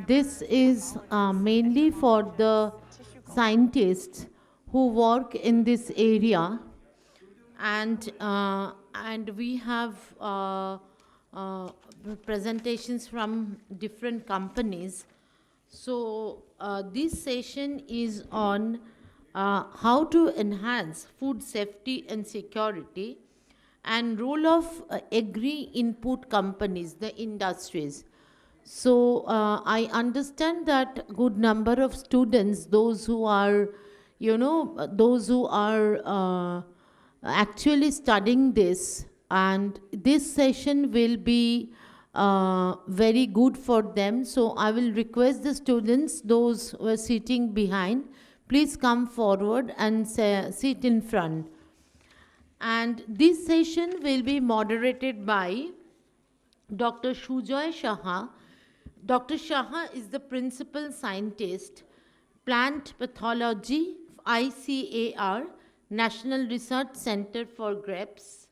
This is mainly for the scientists who work in this area, and we have uh, presentations from different companies. So this session is on how to enhance food safety and security and role of agri-input companies, the industries. So I understand that good number of students, those who are, those who are actually studying this, and this session will be very good for them. So I will request the students, those who are sitting behind, please come forward and sit in front. And this session will be moderated by Dr. Shujoy Shaha. Dr. Shaha is the principal scientist, plant pathology, ICAR, National Research Center for Grapes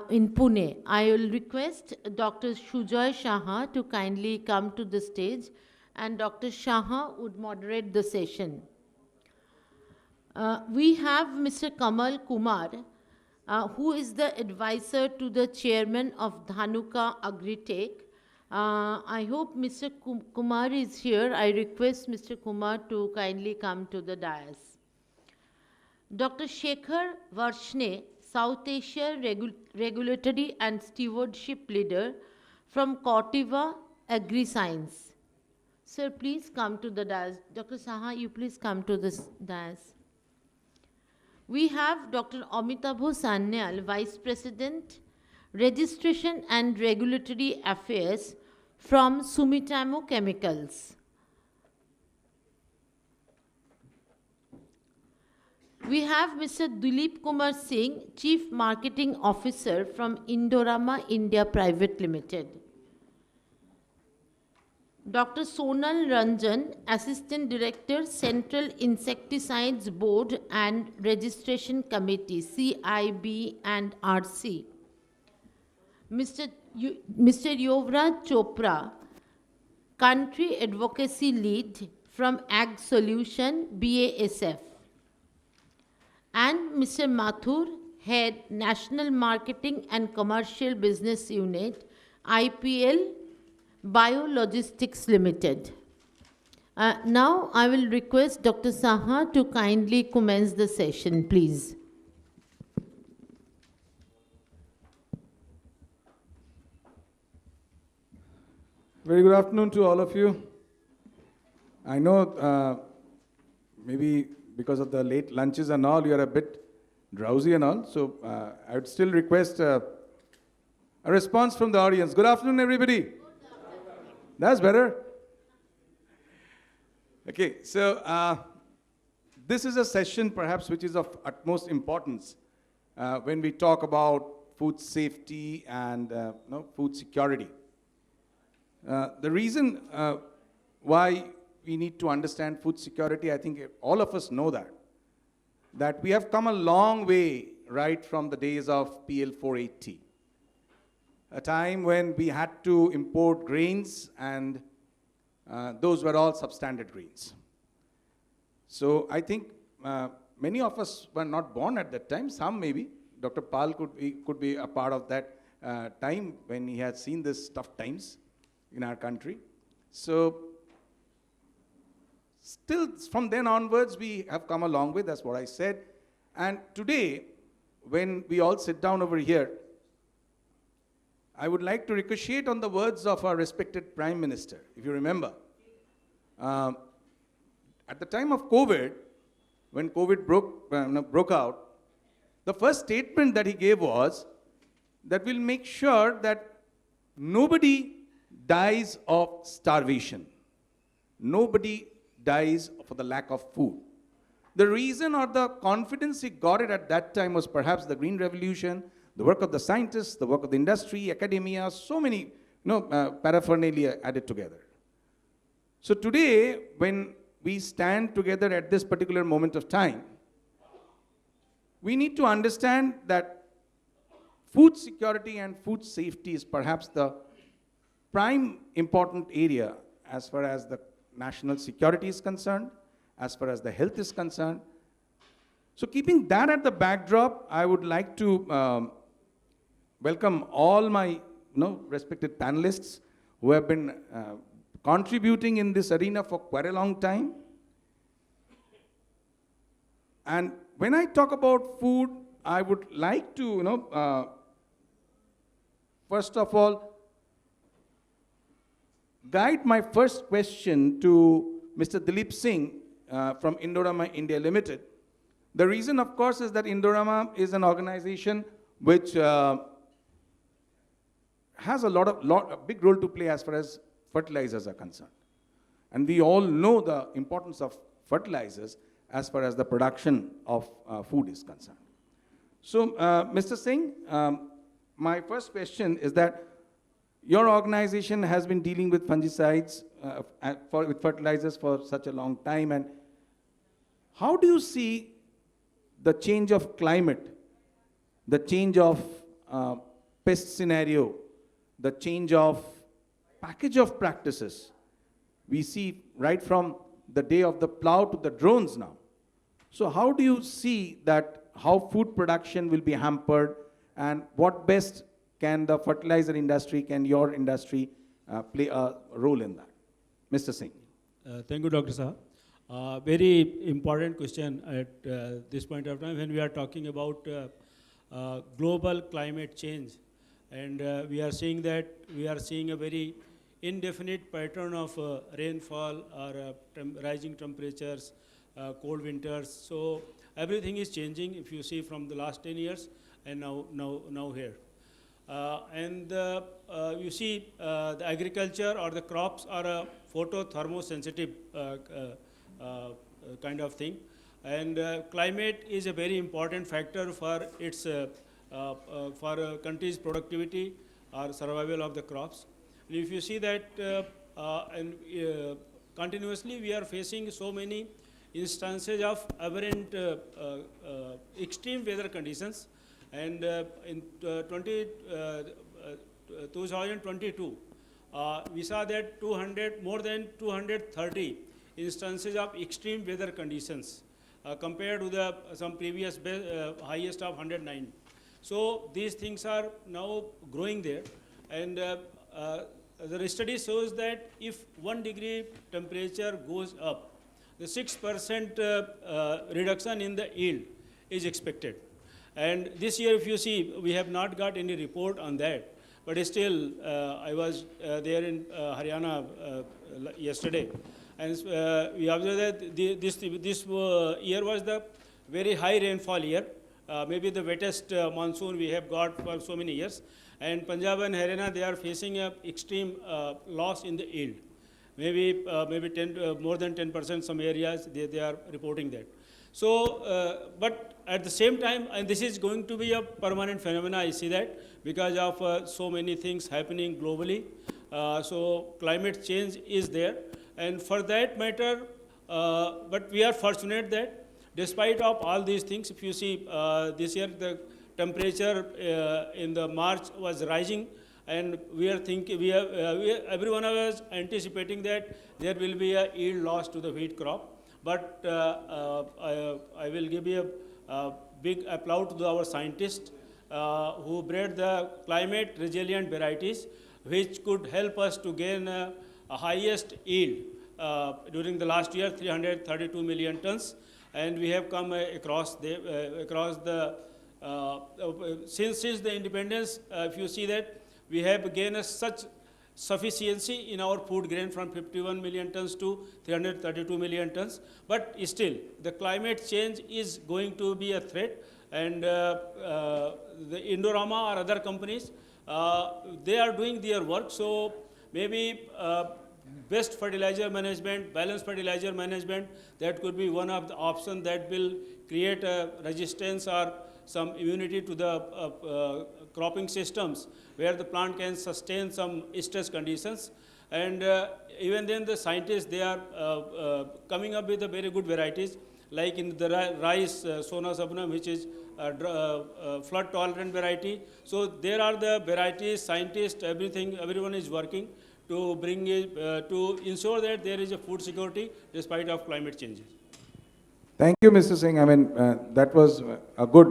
in Pune. I will request Dr. Shujoy Shaha to kindly come to the stage, and Dr. Shaha would moderate the session. We have Mr. Kamal Kumar, who is the advisor to the chairman of Dhanuka Agritech. I hope Mr. Kumar is here. I request Mr. Kumar to kindly come to the dais. Dr. Shekhar Varshne, South Asia Regulatory and Stewardship Leader from Cortiva Agri-Science. Sir, please come to the dais. Dr. Saha, you please come to this dais. We have Dr. Amitabh Sanyal, Vice President, Registration and Regulatory Affairs from Sumitomo Chemicals. We have Mr. Dilip Kumar Singh, Chief Marketing Officer from Indorama India Private Limited. Dr. Sonal Ranjan, Assistant Director, Central Insecticides Board and Registration Committee, CIB and RC. Mr. Yuvraj Chopra, Country Advocacy Lead from Ag Solution, BASF. And Mr. Mathur, Head, National Marketing and Commercial Business Unit, IPL Biologistics Limited. Now I will request Dr. Saha to kindly commence the session, please. Very good afternoon to all of you. I know maybe because of the late lunches and all, you are a bit drowsy and all. So I would still request a response from the audience. Good afternoon, everybody. That's better. Okay, so this is a session perhaps which is of utmost importance when we talk about food safety and food security. The reason why we need to understand food security, I think all of us know that we have come a long way right from the days of PL 480. A time when we had to import grains, and those were all substandard grains. So I think many of us were not born at that time. Some maybe. Dr. Pal could be a part of that time when he had seen this tough times in our country. So still from then onwards, we have come a long way. That's what I said. And today, when we all sit down over here, I would like to ricochet on the words of our respected Prime Minister, if you remember. At the time of COVID, when COVID broke out, the first statement that he gave was that we'll make sure that nobody dies of starvation. Nobody dies for the lack of food. The reason or the confidence he got it at that time was perhaps the Green Revolution, the work of the scientists, the work of the industry, academia, so many paraphernalia added together. So today, when we stand together at this particular moment of time, we need to understand that food security and food safety is perhaps the prime important area as far as the national security is concerned, as far as the health is concerned. So keeping that at the backdrop, I would like to welcome all my respected panelists who have been contributing in this arena for quite a long time. And when I talk about food, I would like to, first of all, guide my first question to Mr. Dilip Singh from Indorama India Limited. The reason, of course, is that Indorama is an organization which has a big role to play as far as fertilizers are concerned. And we all know the importance of fertilizers as far as the production of food is concerned. So, Mr. Singh, my first question is that your organization has been dealing with fungicides, with fertilizers for such a long time, and how do you see the change of climate, the change of pest scenario, the change of package of practices? We see right from the day of the plow to the drones now. So how do you see that, how food production will be hampered, and what best can the fertilizer industry, can your industry play a role in that? Mr. Singh. Thank you, Dr. Saha. Very important question at this point of time when we are talking about global climate change. And we are seeing a very indefinite pattern of rainfall or rising temperatures, cold winters. So everything is changing if you see from the last 10 years and now here. You see the agriculture or the crops are a photothermosensitive kind of thing. And climate is a very important factor for its for a country's productivity or survival of the crops. And if you see that continuously we are facing so many instances of aberrant extreme weather conditions, and in 2022 we saw that more than 230 instances of extreme weather conditions compared to some previous highest of 109. So these things are now growing there, and the study shows that if 1 degree temperature goes up, the 6% reduction in the yield is expected. And this year, if you see, we have not got any report on that, but still, I was there in Haryana yesterday, and we observed that this year was the very high rainfall year, maybe the wettest monsoon we have got for so many years. And Punjab and Haryana, they are facing an extreme loss in the yield. Maybe more than 10%, some areas, they are reporting that. So, but at the same time, and this is going to be a permanent phenomena, I see that, because of so many things happening globally. So climate change is there. And for that matter, but we are fortunate that despite of all these things, if you see this year, the temperature in the March was rising, and we are thinking, everyone was anticipating that there will be a yield loss to the wheat crop. But I will give you a big applause to our scientists who bred the climate resilient varieties, which could help us to gain a highest yield during the last year, 332 million tons. And we have come across the since the independence, if you see that, we have gained such sufficiency in our food grain from 51 million tons to 332 million tons. But still, the climate change is going to be a threat, and the Indorama or other companies, they are doing their work. So maybe best fertilizer management, balanced fertilizer management, that could be one of the options that will create a resistance or some immunity to the cropping systems, where the plant can sustain some stress conditions. And even then the scientists, they are coming up with a very good varieties. like in the rice, Sona Sabnam, which is flood tolerant variety. So there are the varieties, scientists, everyone is working to bring it, to ensure that there is a food security despite of climate changes. Thank you, Mr. Singh. I mean, that was a good,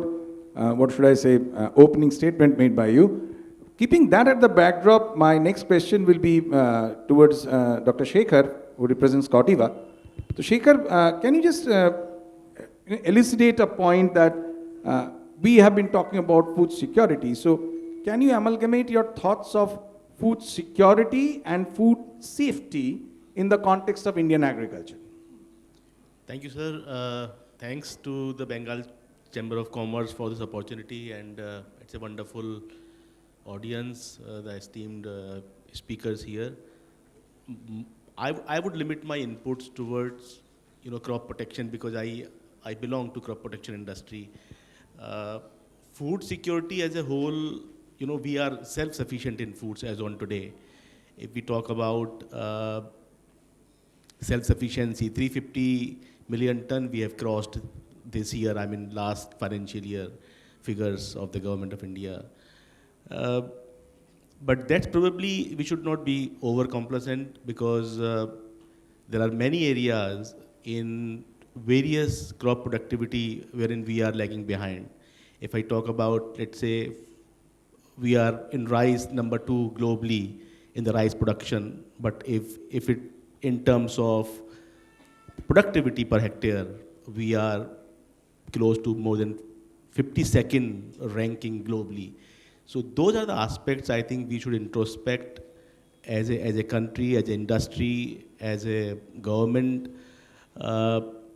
what should I say, opening statement made by you. Keeping that at the backdrop, my next question will be towards Dr. Shekhar, who represents Cautiva. So, Shekhar, can you just elucidate a point that we have been talking about food security. So, can you amalgamate your thoughts of food security and food safety in the context of Indian agriculture? Thank you, sir. Thanks to the Bengal Chamber of Commerce for this opportunity, and it's a wonderful audience, the esteemed speakers here. I would limit my inputs towards crop protection because I belong to crop protection industry. Food security as a whole, we are self-sufficient in foods as on today. If we talk about self-sufficiency, 350 million ton we have crossed this year, last financial year figures of the government of India. But that's probably, we should not be over-complacent because there are many areas in various crop productivity wherein we are lagging behind. If I talk about, let's say, we are in rice number 2 globally in the rice production, but if it in terms of productivity per hectare, we are close to more than 52nd ranking globally. So those are the aspects I think we should introspect as a country, as an industry, as a government.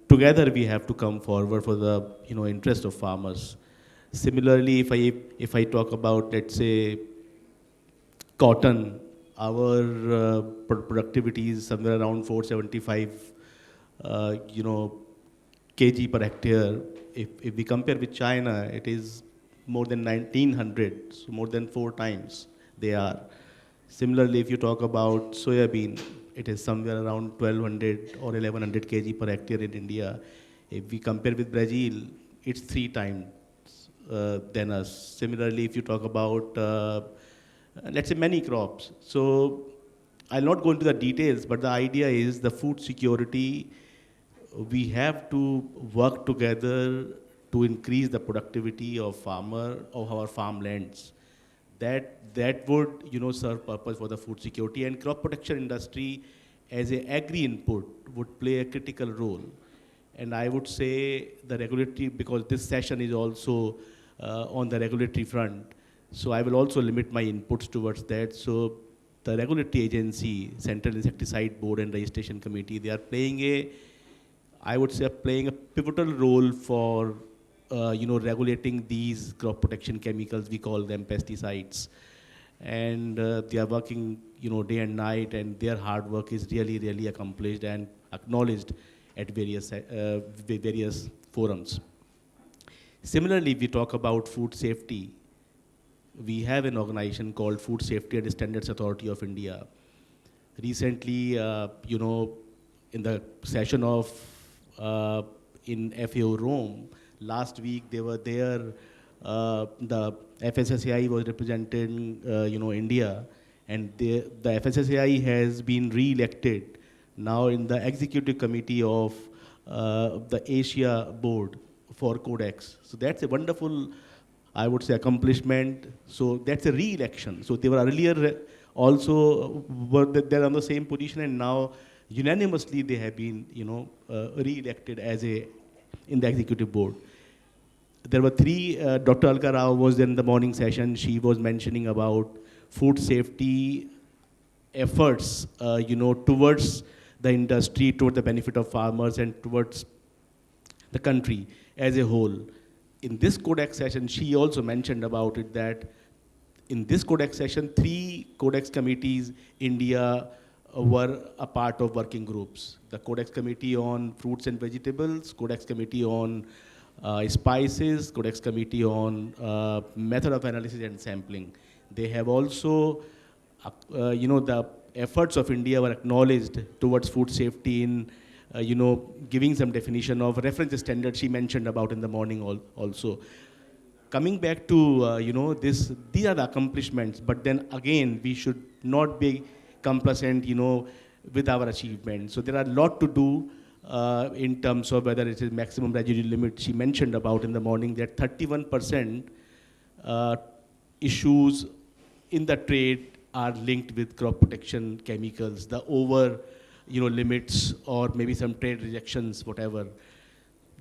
Together we have to come forward for the interest of farmers. Similarly, if I talk about, let's say, cotton, our productivity is somewhere around 475 kg per hectare. If we compare with China, it is more than 1900, so more than 4 times they are. Similarly, if you talk about soybean, it is somewhere around 1200 or 1100 kg per hectare in India. If we compare with Brazil, it's 3 times than us. Similarly, if you talk about, let's say, many crops. So I'll not go into the details, but the idea is the food security, we have to work together to increase the productivity of our farmlands. That would serve purpose for the food security, and crop protection industry as a agri-input would play a critical role. And I would say the regulatory, because this session is also on the regulatory front, so I will also limit my inputs towards that. So the regulatory agency, Central Insecticide Board and Registration Committee, they are playing playing a pivotal role for regulating these crop protection chemicals. We call them pesticides, and they are working day and night, and their hard work is really accomplished and acknowledged at various forums. Similarly, we talk about food safety. We have an organization called Food Safety and Standards Authority of India. Recently, in the session of in FAO Rome, last week they were there. The FSSAI was representing India, and the FSSAI has been re-elected now in the executive committee of the Asia board for Codex. So that's a wonderful, I would say, accomplishment. So that's a re-election. So they were earlier also they're on the same position, and now unanimously they have been re-elected in the executive board. There were 3, Dr. Alka Rao was in the morning session. She was mentioning about food safety efforts, towards the industry, toward the benefit of farmers, and towards the country as a whole. In this Codex session, she also mentioned about it that in this Codex session, 3 Codex committees, India were a part of working groups. The Codex Committee on Fruits and Vegetables, Codex Committee on Spices, Codex Committee on Method of Analysis and Sampling. They have also, the efforts of India were acknowledged towards food safety in giving some definition of reference standards she mentioned about in the morning also. Coming back to, these are the accomplishments, but then again, we should not be complacent, with our achievements. So there are a lot to do in terms of whether it is maximum residue limit. She mentioned about in the morning that 31% issues in the trade are linked with crop protection chemicals, the over, limits or maybe some trade rejections, whatever.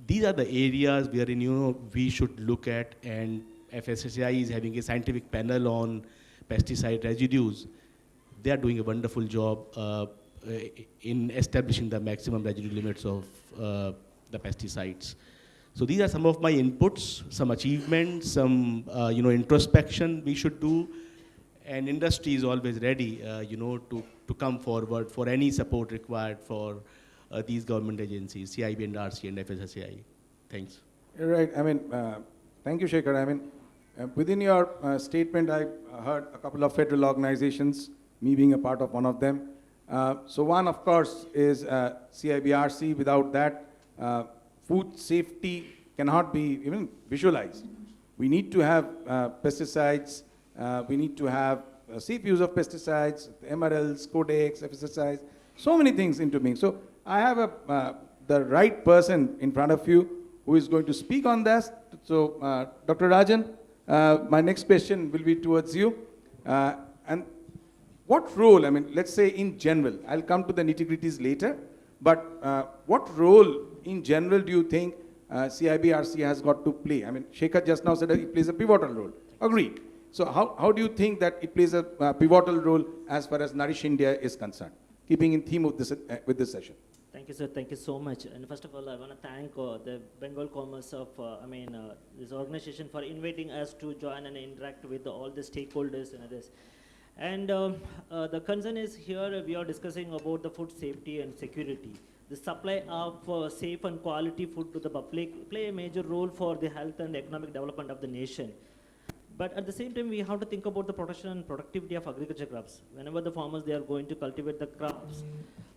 These are the areas wherein, we should look at, and FSSAI is having a scientific panel on pesticide residues. They are doing a wonderful job in establishing the maximum residue limits of the pesticides. So these are some of my inputs, some achievements, some introspection we should do, and industry is always ready, to come forward for any support required for these government agencies, CIB and RC and FSSAI. Thanks. You're right. I mean, thank you, Shekhar. I mean, within your statement, I heard a couple of federal organizations, me being a part of one of them. So one, of course, is CIBRC. Without that, food safety cannot be even visualized. We need to have pesticides. We need to have safe use of pesticides, MRLs, Codex, FSSIs, so many things into being. So I have the right person in front of you who is going to speak on that. So Dr. Rajan, my next question will be towards you. And what role, I mean, let's say in general, I'll come to the nitty-gritties later, but what role in general do you think CIBRC has got to play? I mean, Shekhar just now said that it plays a pivotal role. Agreed. So how do you think that it plays a pivotal role as far as Nourish India is concerned, keeping in theme of this, with this session? Thank you, sir. Thank you so much. And first of all, I want to thank the Bengal Commerce of, this organization for inviting us to join and interact with all the stakeholders and others. And the concern is here we are discussing about the food safety and security. The supply of safe and quality food to the public play a major role for the health and economic development of the nation. But at the same time, we have to think about the production and productivity of agriculture crops. Whenever the farmers, they are going to cultivate the crops.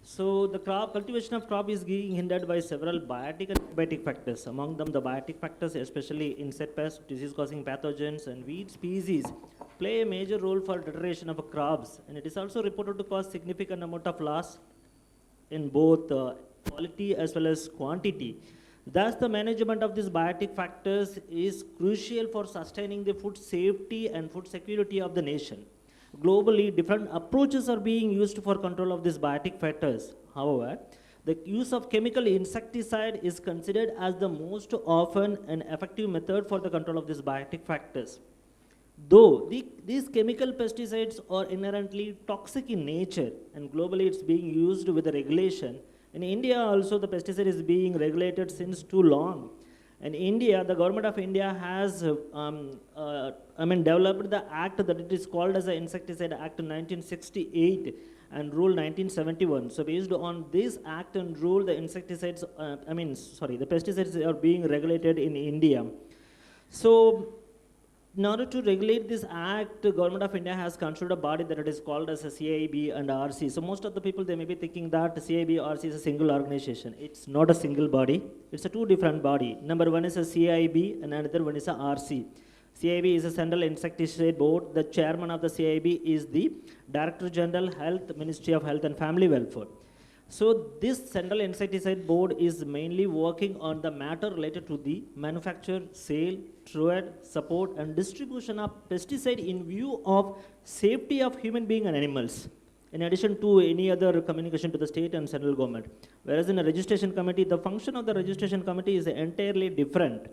So the cultivation of crop is being hindered by several biotic and abiotic factors. Among them, the biotic factors, especially insect pests, disease-causing pathogens, and weed species, play a major role for deterioration of crops. And it is also reported to cause significant amount of loss in both quality as well as quantity. Thus, the management of these biotic factors is crucial for sustaining the food safety and food security of the nation. Globally, different approaches are being used for control of these biotic factors. However, the use of chemical insecticide is considered as the most often and effective method for the control of these biotic factors. Though these chemical pesticides are inherently toxic in nature, and globally it's being used with a regulation, in India also the pesticide is being regulated since too long. In India, the government of India has developed the act that it is called as the Insecticide Act 1968 and Rule 1971. So based on this act and rule, the the pesticides are being regulated in India. So in order to regulate this act, the government of India has constituted a body that it is called as a CIB and RC. So most of the people, they may be thinking that CIB, RC is a single organization. It's not a single body. It's a two different body. Number one is a CIB and another one is a RC. CIB is a Central Insecticide Board. The chairman of the CIB is the Director General Health, Ministry of Health and Family Welfare. So this Central Insecticide Board is mainly working on the matter related to the manufacture, sale, trade, support and distribution of pesticide in view of safety of human beings and animals, in addition to any other communication to the state and central government. Whereas in a registration committee, the function of the registration committee is entirely different.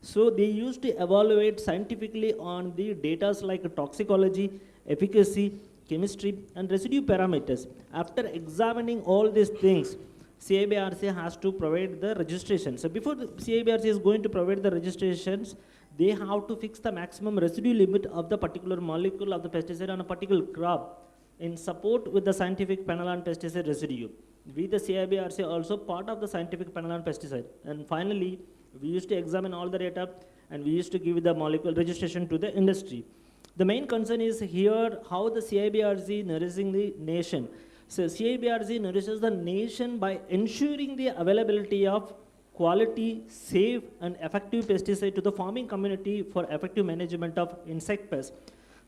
So they used to evaluate scientifically on the data like toxicology, efficacy, chemistry and residue parameters. After examining all these things, CIBRC has to provide the registration. So before the CIBRC is going to provide the registrations, they have to fix the maximum residue limit of the particular molecule of the pesticide on a particular crop in support with the scientific panel on pesticide residue. We, the CIBRC, also part of the scientific panel on pesticide. And finally, we used to examine all the data and we used to give the molecule registration to the industry. The main concern is here how the CIBRC nourishing the nation. So CIBRC nourishes the nation by ensuring the availability of quality, safe, and effective pesticide to the farming community for effective management of insect pests.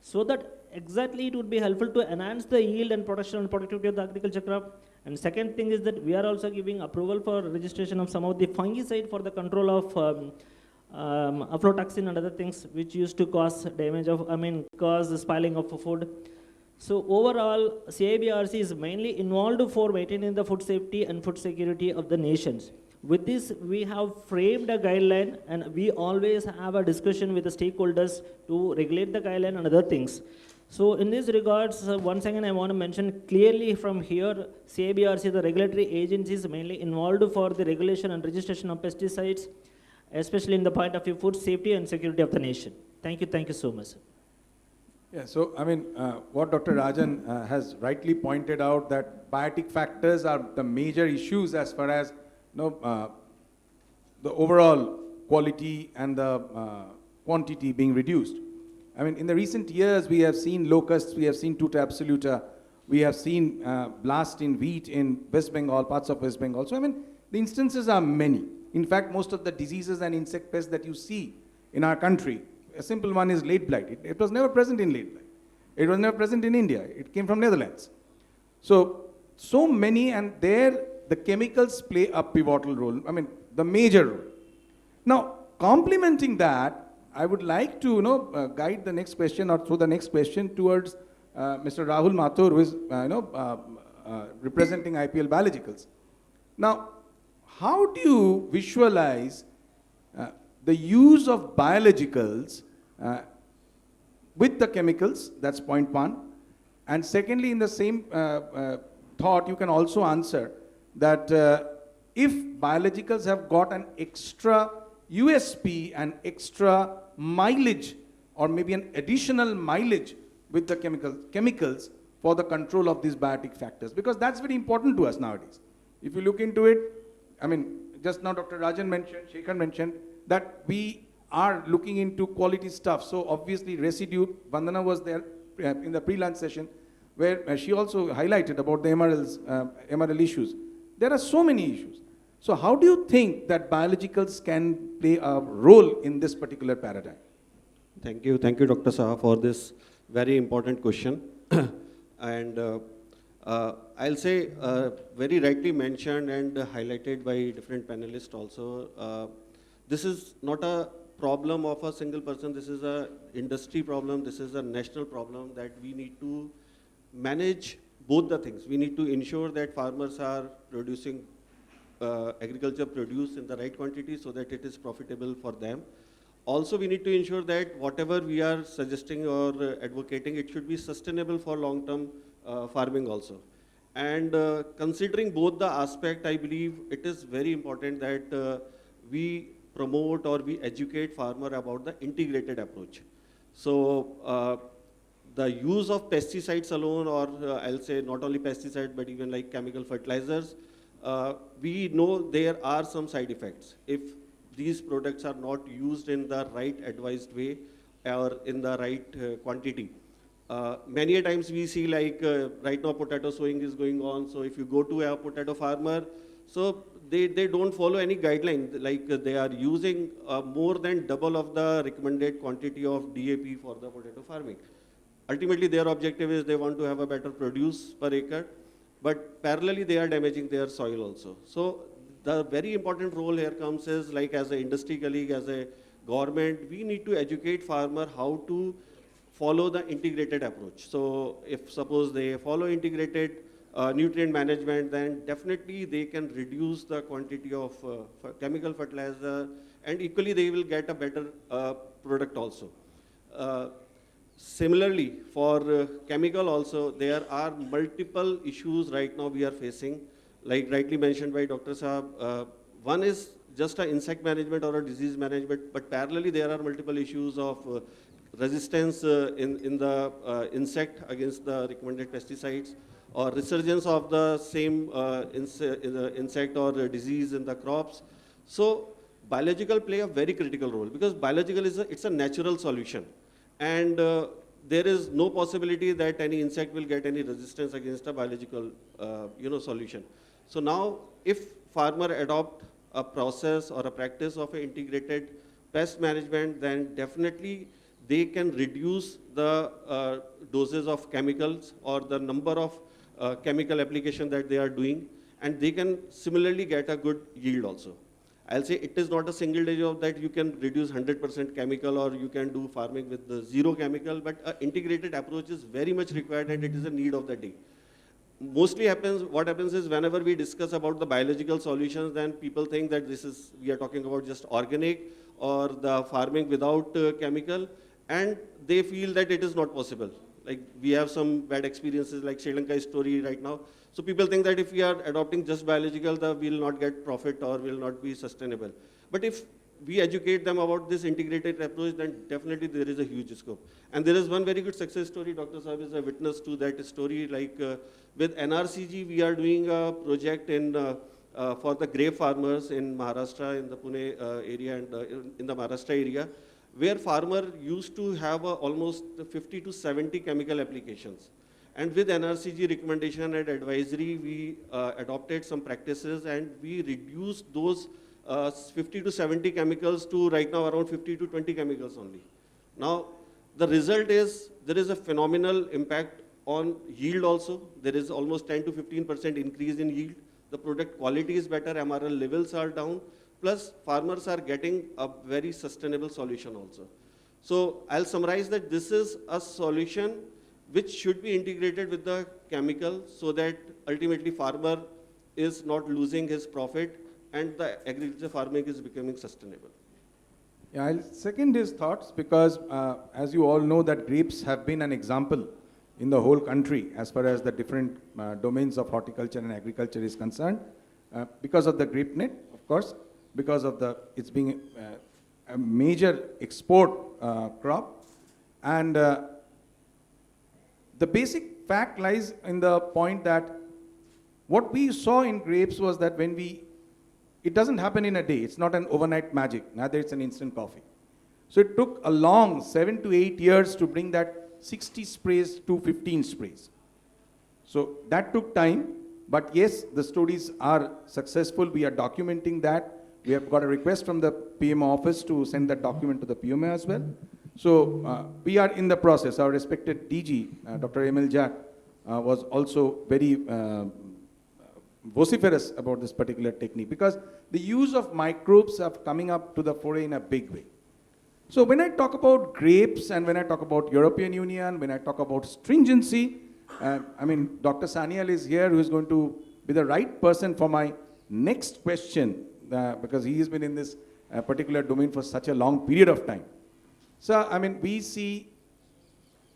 So that exactly it would be helpful to enhance the yield and production and productivity of the agriculture crop. And second thing is that we are also giving approval for registration of some of the fungicide for the control of aflatoxin and other things which used to cause damage of, cause the spoiling of food. So overall, CIBRC is mainly involved for maintaining the food safety and food security of the nations. With this, we have framed a guideline, and we always have a discussion with the stakeholders to regulate the guideline and other things. So in this regards, once again, I want to mention clearly from here, CIBRC, the regulatory agency, is mainly involved for the regulation and registration of pesticides, especially in the point of view food safety and security of the nation. Thank you so much. Yeah, so what Dr. Rajan has rightly pointed out, that biotic factors are the major issues as far as the overall quality and the quantity being reduced. In the recent years, we have seen locusts, we have seen tuta absoluta, we have seen blast in wheat in West Bengal, parts of West Bengal. So, the instances are many. In fact, most of the diseases and insect pests that you see in our country, a simple one is late blight. It was never present in late blight. It was never present in India. It came from Netherlands. So many, and there the chemicals play a pivotal role, the major role. Now, complementing that, I would like to guide the next question, or throw the next question towards Mr. Rahul Mathur, who is representing IPL Biologicals. Now, how do you visualize the use of biologicals with the chemicals? That's point one. And secondly, in the same thought, you can also answer that if biologicals have got an extra USP and extra mileage, or maybe an additional mileage with the chemicals for the control of these biotic factors, because that's very important to us nowadays. If you look into it, just now Dr. Rajan mentioned, Shekhar mentioned, that we are looking into quality stuff. So obviously residue, Vandana was there in the pre-lunch session, where she also highlighted about the MRL issues. There are so many issues. So how do you think that biologicals can play a role in this particular paradigm? Thank you, Dr. Saha, for this very important question. And I'll say, very rightly mentioned and highlighted by different panelists also, this is not a problem of a single person, this is an industry problem, this is a national problem, that we need to manage both the things. We need to ensure that farmers are producing agriculture produce in the right quantity so that it is profitable for them. Also, we need to ensure that whatever we are suggesting or advocating, it should be sustainable for long-term farming also. And considering both the aspect, I believe it is very important that we promote or we educate farmer about the integrated approach. So the use of pesticides alone, or I'll say not only pesticides, but even like chemical fertilizers, we know there are some side effects if these products are not used in the right advised way or in the right quantity. Many a times we see like right now potato sowing is going on. So if you go to a potato farmer, so they don't follow any guideline, like they are using more than double of the recommended quantity of DAP for the potato farming. Ultimately, their objective is they want to have a better produce per acre, but parallelly they are damaging their soil also. So the very important role here comes is, like as an industry colleague, as a government, we need to educate farmer how to follow the integrated approach. So if suppose they follow integrated nutrient management, then definitely they can reduce the quantity of chemical fertilizer, and equally they will get a better product also. Similarly, for chemical also, there are multiple issues right now we are facing, like rightly mentioned by Dr. Saab. One is just an insect management or a disease management, but parallelly there are multiple issues of resistance in the insect against the recommended pesticides, or resurgence of the same insect or disease in the crops. So biological play a very critical role, because biological is it's a natural solution. And there is no possibility that any insect will get any resistance against a biological solution. So now if farmer adopt a process or a practice of an integrated pest management, then definitely they can reduce the doses of chemicals or the number of chemical application that they are doing, and they can similarly get a good yield also. I'll say it is not a single day job that you can reduce 100% chemical or you can do farming with the zero chemical, but an integrated approach is very much required and it is a need of the day. Mostly what happens is whenever we discuss about the biological solutions, then people think that we are talking about just organic or the farming without chemical, and they feel that it is not possible. Like we have some bad experiences like Sri Lanka story right now. So people think that if we are adopting just biological, we will not get profit or will not be sustainable. But if we educate them about this integrated approach, then definitely there is a huge scope. And there is one very good success story. Dr. Saab is a witness to that story. Like with NRCG, we are doing a project for the grape farmers in Maharashtra, in the Pune area and in the Maharashtra area, where farmer used to have almost 50 to 70 chemical applications. And with NRCG recommendation and advisory, we adopted some practices and we reduced those 50 to 70 chemicals to right now around 50 to 20 chemicals only. Now, the result is there is a phenomenal impact on yield also. There is almost 10 to 15% increase in yield. The product quality is better, MRL levels are down, plus farmers are getting a very sustainable solution also. So I'll summarize that this is a solution which should be integrated with the chemical so that ultimately farmer is not losing his profit and the agriculture farming is becoming sustainable. Yeah, I'll second his thoughts because as you all know that grapes have been an example in the whole country as far as the different domains of horticulture and agriculture is concerned because of the grape net, of course, because of it's being a major export crop, and the basic fact lies in the point that what we saw in grapes was that it doesn't happen in a day. It's not an overnight magic, neither it's an instant coffee. So it took a long 7 to 8 years to bring that 60 sprays to 15 sprays. So that took time, but yes, the studies are successful. We are documenting that. We have got a request from the PMO office to send that document to the PMO as well. So we are in the process. Our respected DG, Dr. Emil Jack, was also very vociferous about this particular technique because the use of microbes are coming up to the fore in a big way. So when I talk about grapes and when I talk about European Union, when I talk about stringency, Dr. Sanyal is here who is going to be the right person for my next question because he has been in this particular domain for such a long period of time. So, we see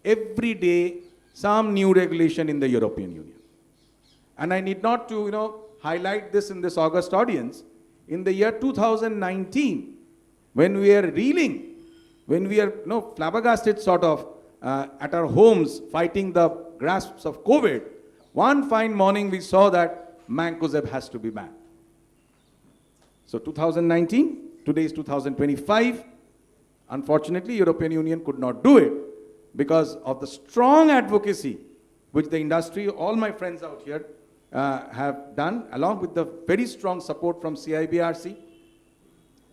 every day some new regulation in the European Union. And I need not to, highlight this in this August audience. In the year 2019, when we are reeling, when we are flabbergasted sort of at our homes fighting the grasps of COVID, one fine morning we saw that mancozeb has to be banned. So 2019, today is 2025. Unfortunately, European Union could not do it because of the strong advocacy which the industry, all my friends out here have done, along with the very strong support from CIBRC,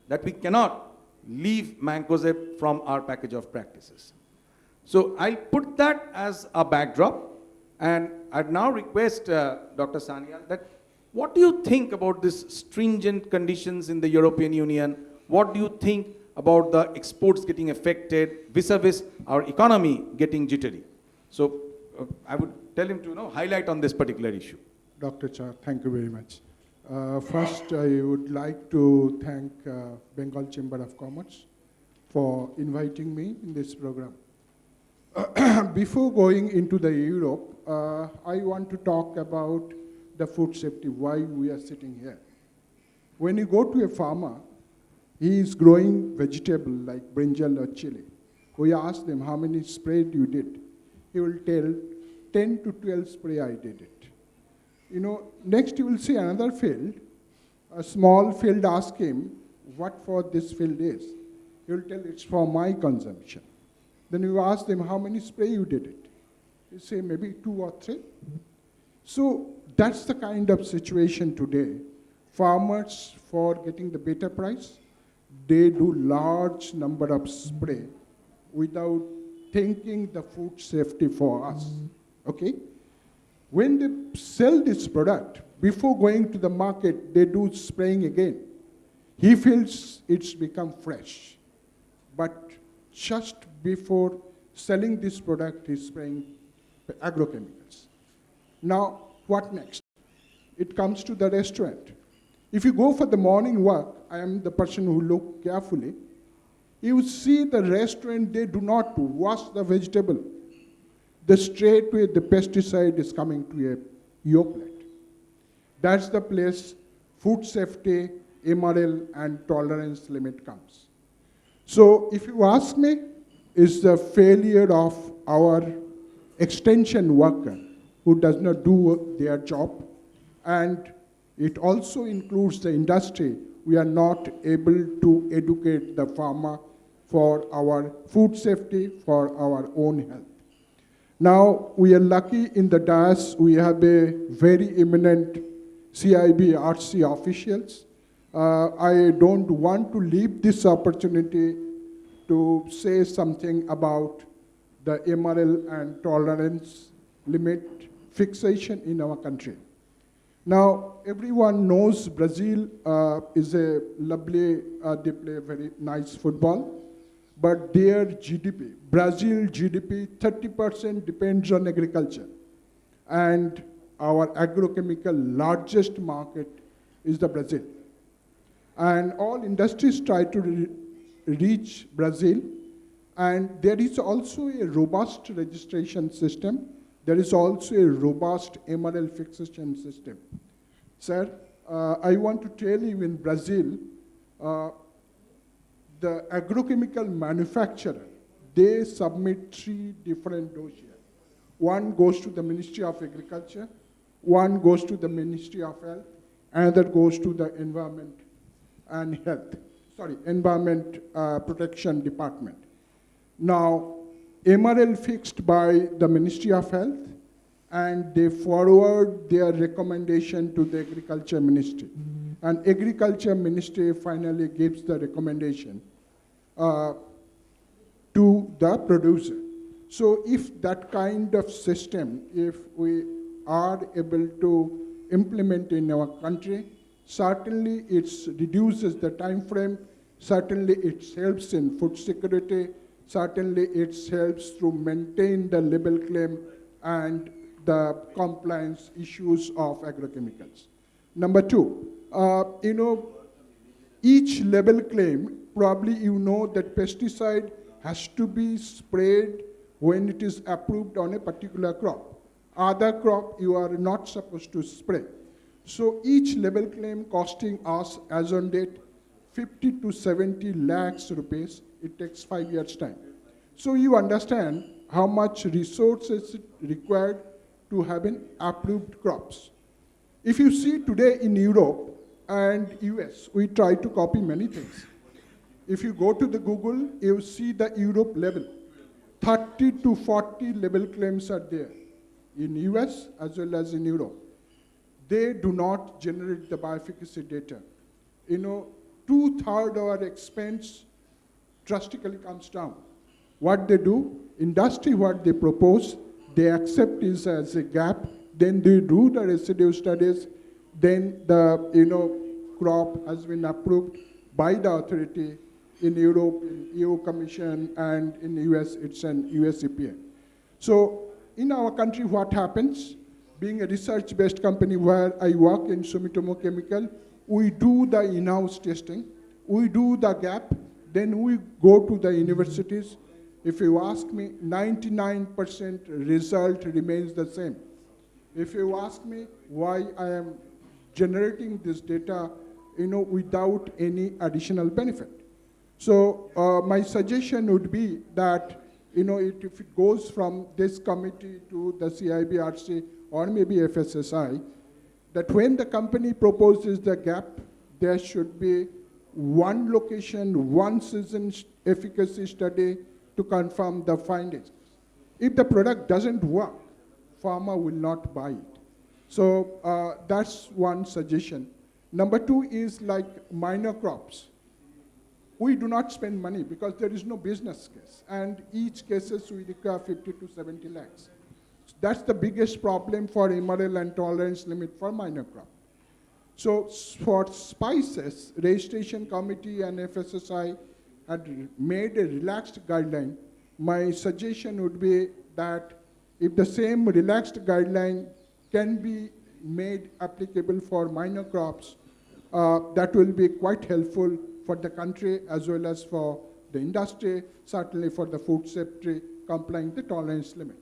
that we cannot leave mancozeb from our package of practices. So I'll put that as a backdrop, and I'd now request Dr. Sanyal that what do you think about these stringent conditions in the European Union? What do you think about the exports getting affected vis-a-vis our economy getting jittery? So I would tell him to highlight on this particular issue. Dr. Cha, thank you very much. First, I would like to thank Bengal Chamber of Commerce for inviting me in this program. Before going into the Europe, I want to talk about the food safety, why we are sitting here. When you go to a farmer, he is growing vegetable like brinjal or chili. We ask them how many spray you did. He will tell 10 to 12 spray I did it. Next you will see another field, a small field, ask him what for this field is. He will tell it's for my consumption. Then you ask them how many spray you did it. You say maybe 2 or 3. So that's the kind of situation today. Farmers, for getting the better price, they do large number of spray without thinking the food safety for us, okay? When they sell this product, before going to the market, they do spraying again. He feels it's become fresh. But just before selling this product, he's spraying agrochemicals. Now, what next? It comes to the restaurant. If you go for the morning walk, I am the person who look carefully, you see the restaurant, they do not wash the vegetable. The straight way the pesticide is coming to your plate. That's the place food safety, MRL, and tolerance limit comes. So if you ask me, is the failure of our extension worker who does not do their job, and it also includes the industry. We are not able to educate the farmer for our food safety, for our own health. Now, we are lucky in the dais, we have a very eminent CIB RC officials. I don't want to leave this opportunity to say something about the MRL and tolerance limit fixation in our country. Now, everyone knows Brazil is a lovely, they play very nice football, but their GDP, Brazil GDP, 30% depends on agriculture. And our agrochemical largest market is the Brazil. And all industries try to reach Brazil, and there is also a robust registration system. There is also a robust MRL fixation system. Sir, I want to tell you in Brazil, the agrochemical manufacturer, they submit 3 different dossiers. One goes to the Ministry of Agriculture, one goes to the Ministry of Health, another goes to the Environment Protection Department. Now, MRL fixed by the Ministry of Health, and they forward their recommendation to the Agriculture Ministry. And Agriculture Ministry finally gives the recommendation to the producer. So if that kind of system, if we are able to implement in our country, certainly it reduces the time frame, certainly it helps in food security, certainly it helps to maintain the label claim and the compliance issues of agrochemicals. Number 2, each label claim, probably you know that pesticide has to be sprayed when it is approved on a particular crop. Other crop you are not supposed to spray. So each label claim costing us as on date 50 to 70 lakhs rupees. It takes 5 years time. So you understand how much resources required to have an approved crops. If you see today in Europe and US, we try to copy many things. If you go to the Google, you see the Europe level. 30 to 40 label claims are there in US as well as in Europe. They do not generate the bioefficacy data. 2/3 of our expense drastically comes down. What they do, industry, what they propose, they accept this as a gap, then they do the residue studies, then the crop has been approved by the authority in Europe, in EU Commission, and in the US, it's an US EPA. So in our country, what happens? Being a research-based company where I work in Sumitomo Chemical, we do the in-house testing, we do the gap, then we go to the universities. If you ask me, 99% result remains the same. If you ask me why I am generating this data, without any additional benefit. So my suggestion would be that, if it goes from this committee to the CIBRC or maybe FSSI, that when the company proposes the gap, there should be one location, one season efficacy study, to confirm the findings. If the product doesn't work, farmer will not buy it. So that's one suggestion. Number two is like minor crops. We do not spend money because there is no business case. And each cases we require 50 to 70 lakhs. That's the biggest problem for MRL and tolerance limit for minor crop. So for spices, registration committee and FSSI had made a relaxed guideline. My suggestion would be that if the same relaxed guideline can be made applicable for minor crops, that will be quite helpful for the country as well as for the industry, certainly for the food safety complying the tolerance limit.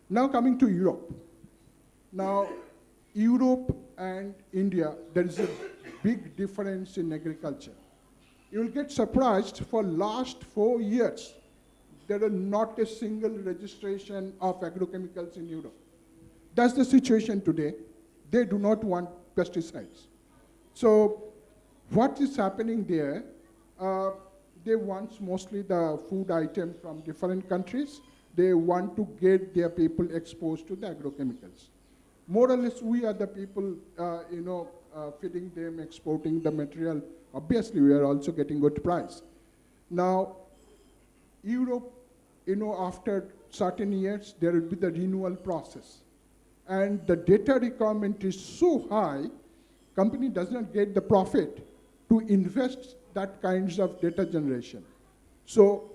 Now coming to Europe. Now, Europe and India, there is a big difference in agriculture. You will get surprised, for last 4 years, there are not a single registration of agrochemicals in Europe. That's the situation today. They do not want pesticides. So what is happening there, they want mostly the food item from different countries. They want to get their people exposed to the agrochemicals. More or less, we are the people, feeding them, exporting the material. Obviously, we are also getting good price. Now, Europe, after certain years, there will be the renewal process. And the data requirement is so high, company does not get the profit to invest that kinds of data generation. So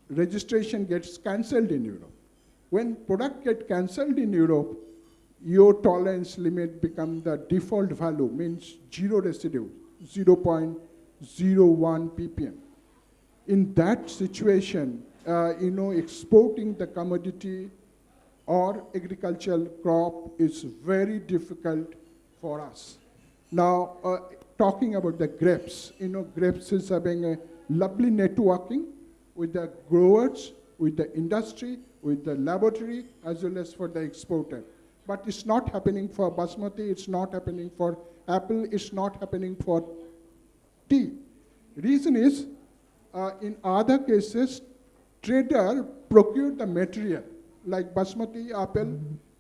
registration gets cancelled in Europe. When product get cancelled in Europe, your tolerance limit become the default value, means zero residue, 0.01 ppm. In that situation, exporting the commodity or agricultural crop is very difficult for us. Now, talking about the grapes, grapes is having a lovely networking with the growers, with the industry, with the laboratory, as well as for the exporter. But it's not happening for basmati, it's not happening for apple, it's not happening for tea. Reason is, in other cases, trader procure the material, like basmati, apple,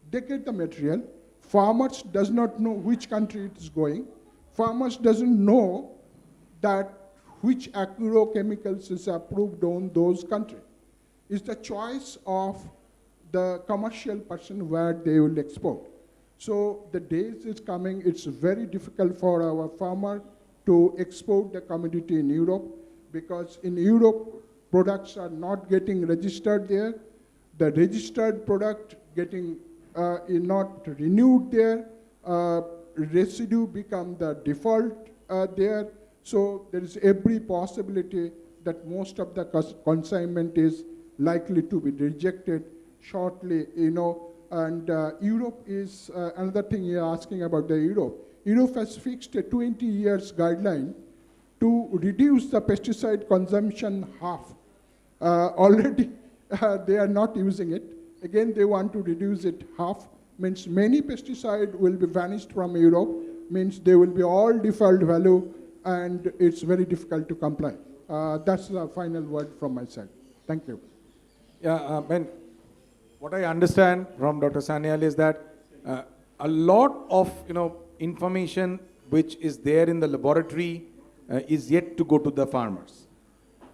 they get the material. Farmers does not know which country it is going. Farmers doesn't know that which agrochemicals is approved on those countries. It's the choice of the commercial person where they will export. So the days is coming, it's very difficult for our farmer to export the commodity in Europe, because in Europe, products are not getting registered there. The registered product getting not renewed there. Residue become the default there. So there is every possibility that most of the consignment is likely to be rejected shortly, and Europe is another thing you're asking about the Europe. Europe has fixed a 20 years guideline to reduce the pesticide consumption half. Already they are not using it. Again, they want to reduce it half. Means many pesticide will be vanished from Europe, means they will be all default value, and it's very difficult to comply. That's the final word from my side. Thank you. Yeah, what I understand from Dr. Sanyal is that a lot of information which is there in the laboratory is yet to go to the farmers.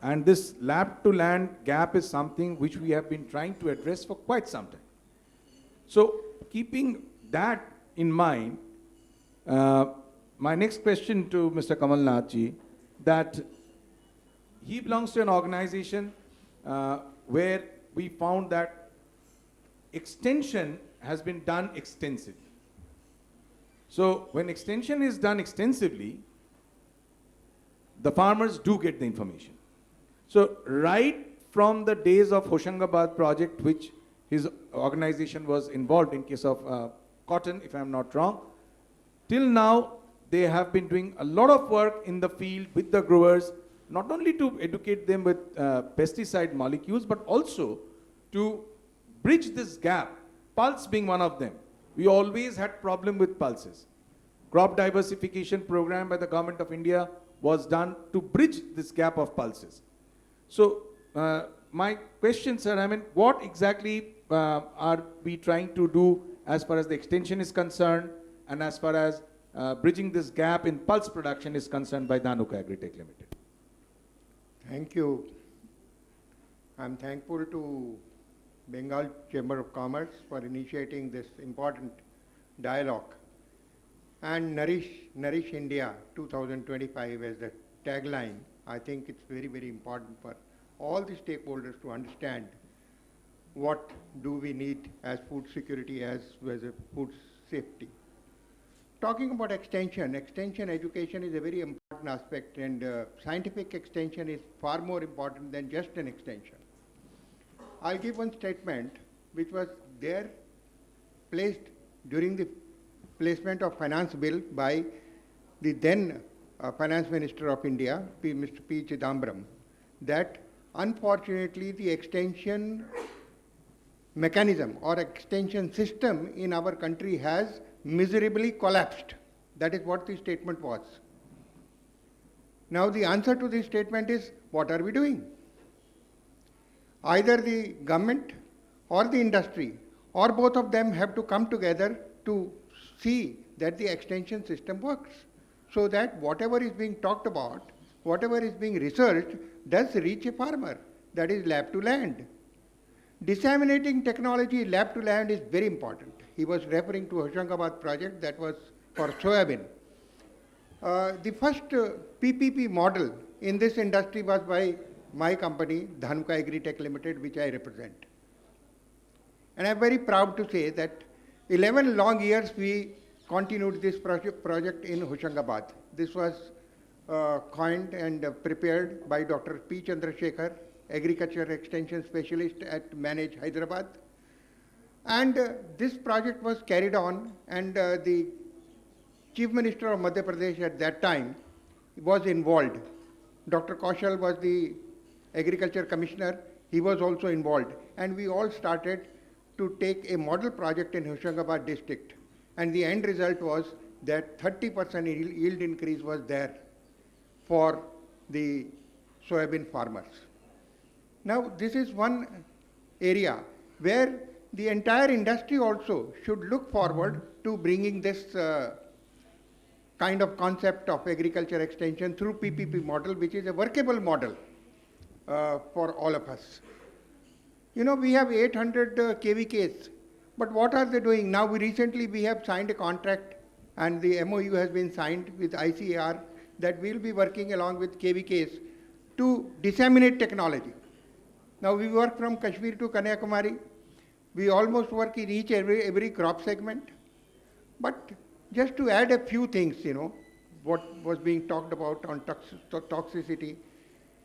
And this lab to land gap is something which we have been trying to address for quite some time. So keeping that in mind, my next question to Mr. Kamal Nath ji, that he belongs to an organization where we found that extension has been done extensively. So when extension is done extensively, the farmers do get the information. So right from the days of Hoshangabad project, which his organization was involved in case of cotton, if I'm not wrong, till now they have been doing a lot of work in the field with the growers, not only to educate them with pesticide molecules, but also to bridge this gap, pulse being one of them. We always had problem with pulses. Crop diversification program by the government of India was done to bridge this gap of pulses. So, my question, sir, I mean, what exactly are we trying to do as far as the extension is concerned and as far as bridging this gap in pulse production is concerned by Dhanuka Agritech Limited? Thank you. I'm thankful to Bengal Chamber of Commerce for initiating this important dialogue. And Nourish India 2025 as the tagline, I think it's very, very important for all the stakeholders to understand what do we need as food security as well as food safety. Talking about extension education is a very important aspect, and scientific extension is far more important than just an extension. I'll give one statement which was there placed during the placement of finance bill by the then finance minister of India, Mr. P. Chidambaram, that unfortunately the extension mechanism or extension system in our country has miserably collapsed. That is what the statement was. Now the answer to this statement is, what are we doing? Either the government or the industry or both of them have to come together to see that the extension system works, so that whatever is being talked about, whatever is being researched does reach a farmer, that is lab to land. Disseminating technology lab to land is very important. He was referring to Hoshangabad project that was for soybean. The first PPP model in this industry was by my company, Dhanuka Agritech Limited, which I represent. And I'm very proud to say that 11 long years we continued this project in Hoshangabad. This was coined and prepared by Dr. P. Chandrasekhar, Agriculture Extension Specialist at Manage Hyderabad. And this project was carried on, and the Chief Minister of Madhya Pradesh at that time was involved. Dr. Kaushal was the Agriculture Commissioner. He was also involved. And we all started to take a model project in Hoshangabad district. And the end result was that 30% yield increase was there for the soybean farmers. Now, this is one area where the entire industry also should look forward to bringing this kind of concept of agriculture extension through PPP model, which is a workable model for all of us. You know, we have 800 KVKs, but what are they doing? Now, recently we have signed a contract, and the MOU has been signed with ICAR that we'll be working along with KVKs to disseminate technology. Now, we work from Kashmir to Kanyakumari. We almost work in every crop segment. But just to add a few things, you know, what was being talked about on toxicity,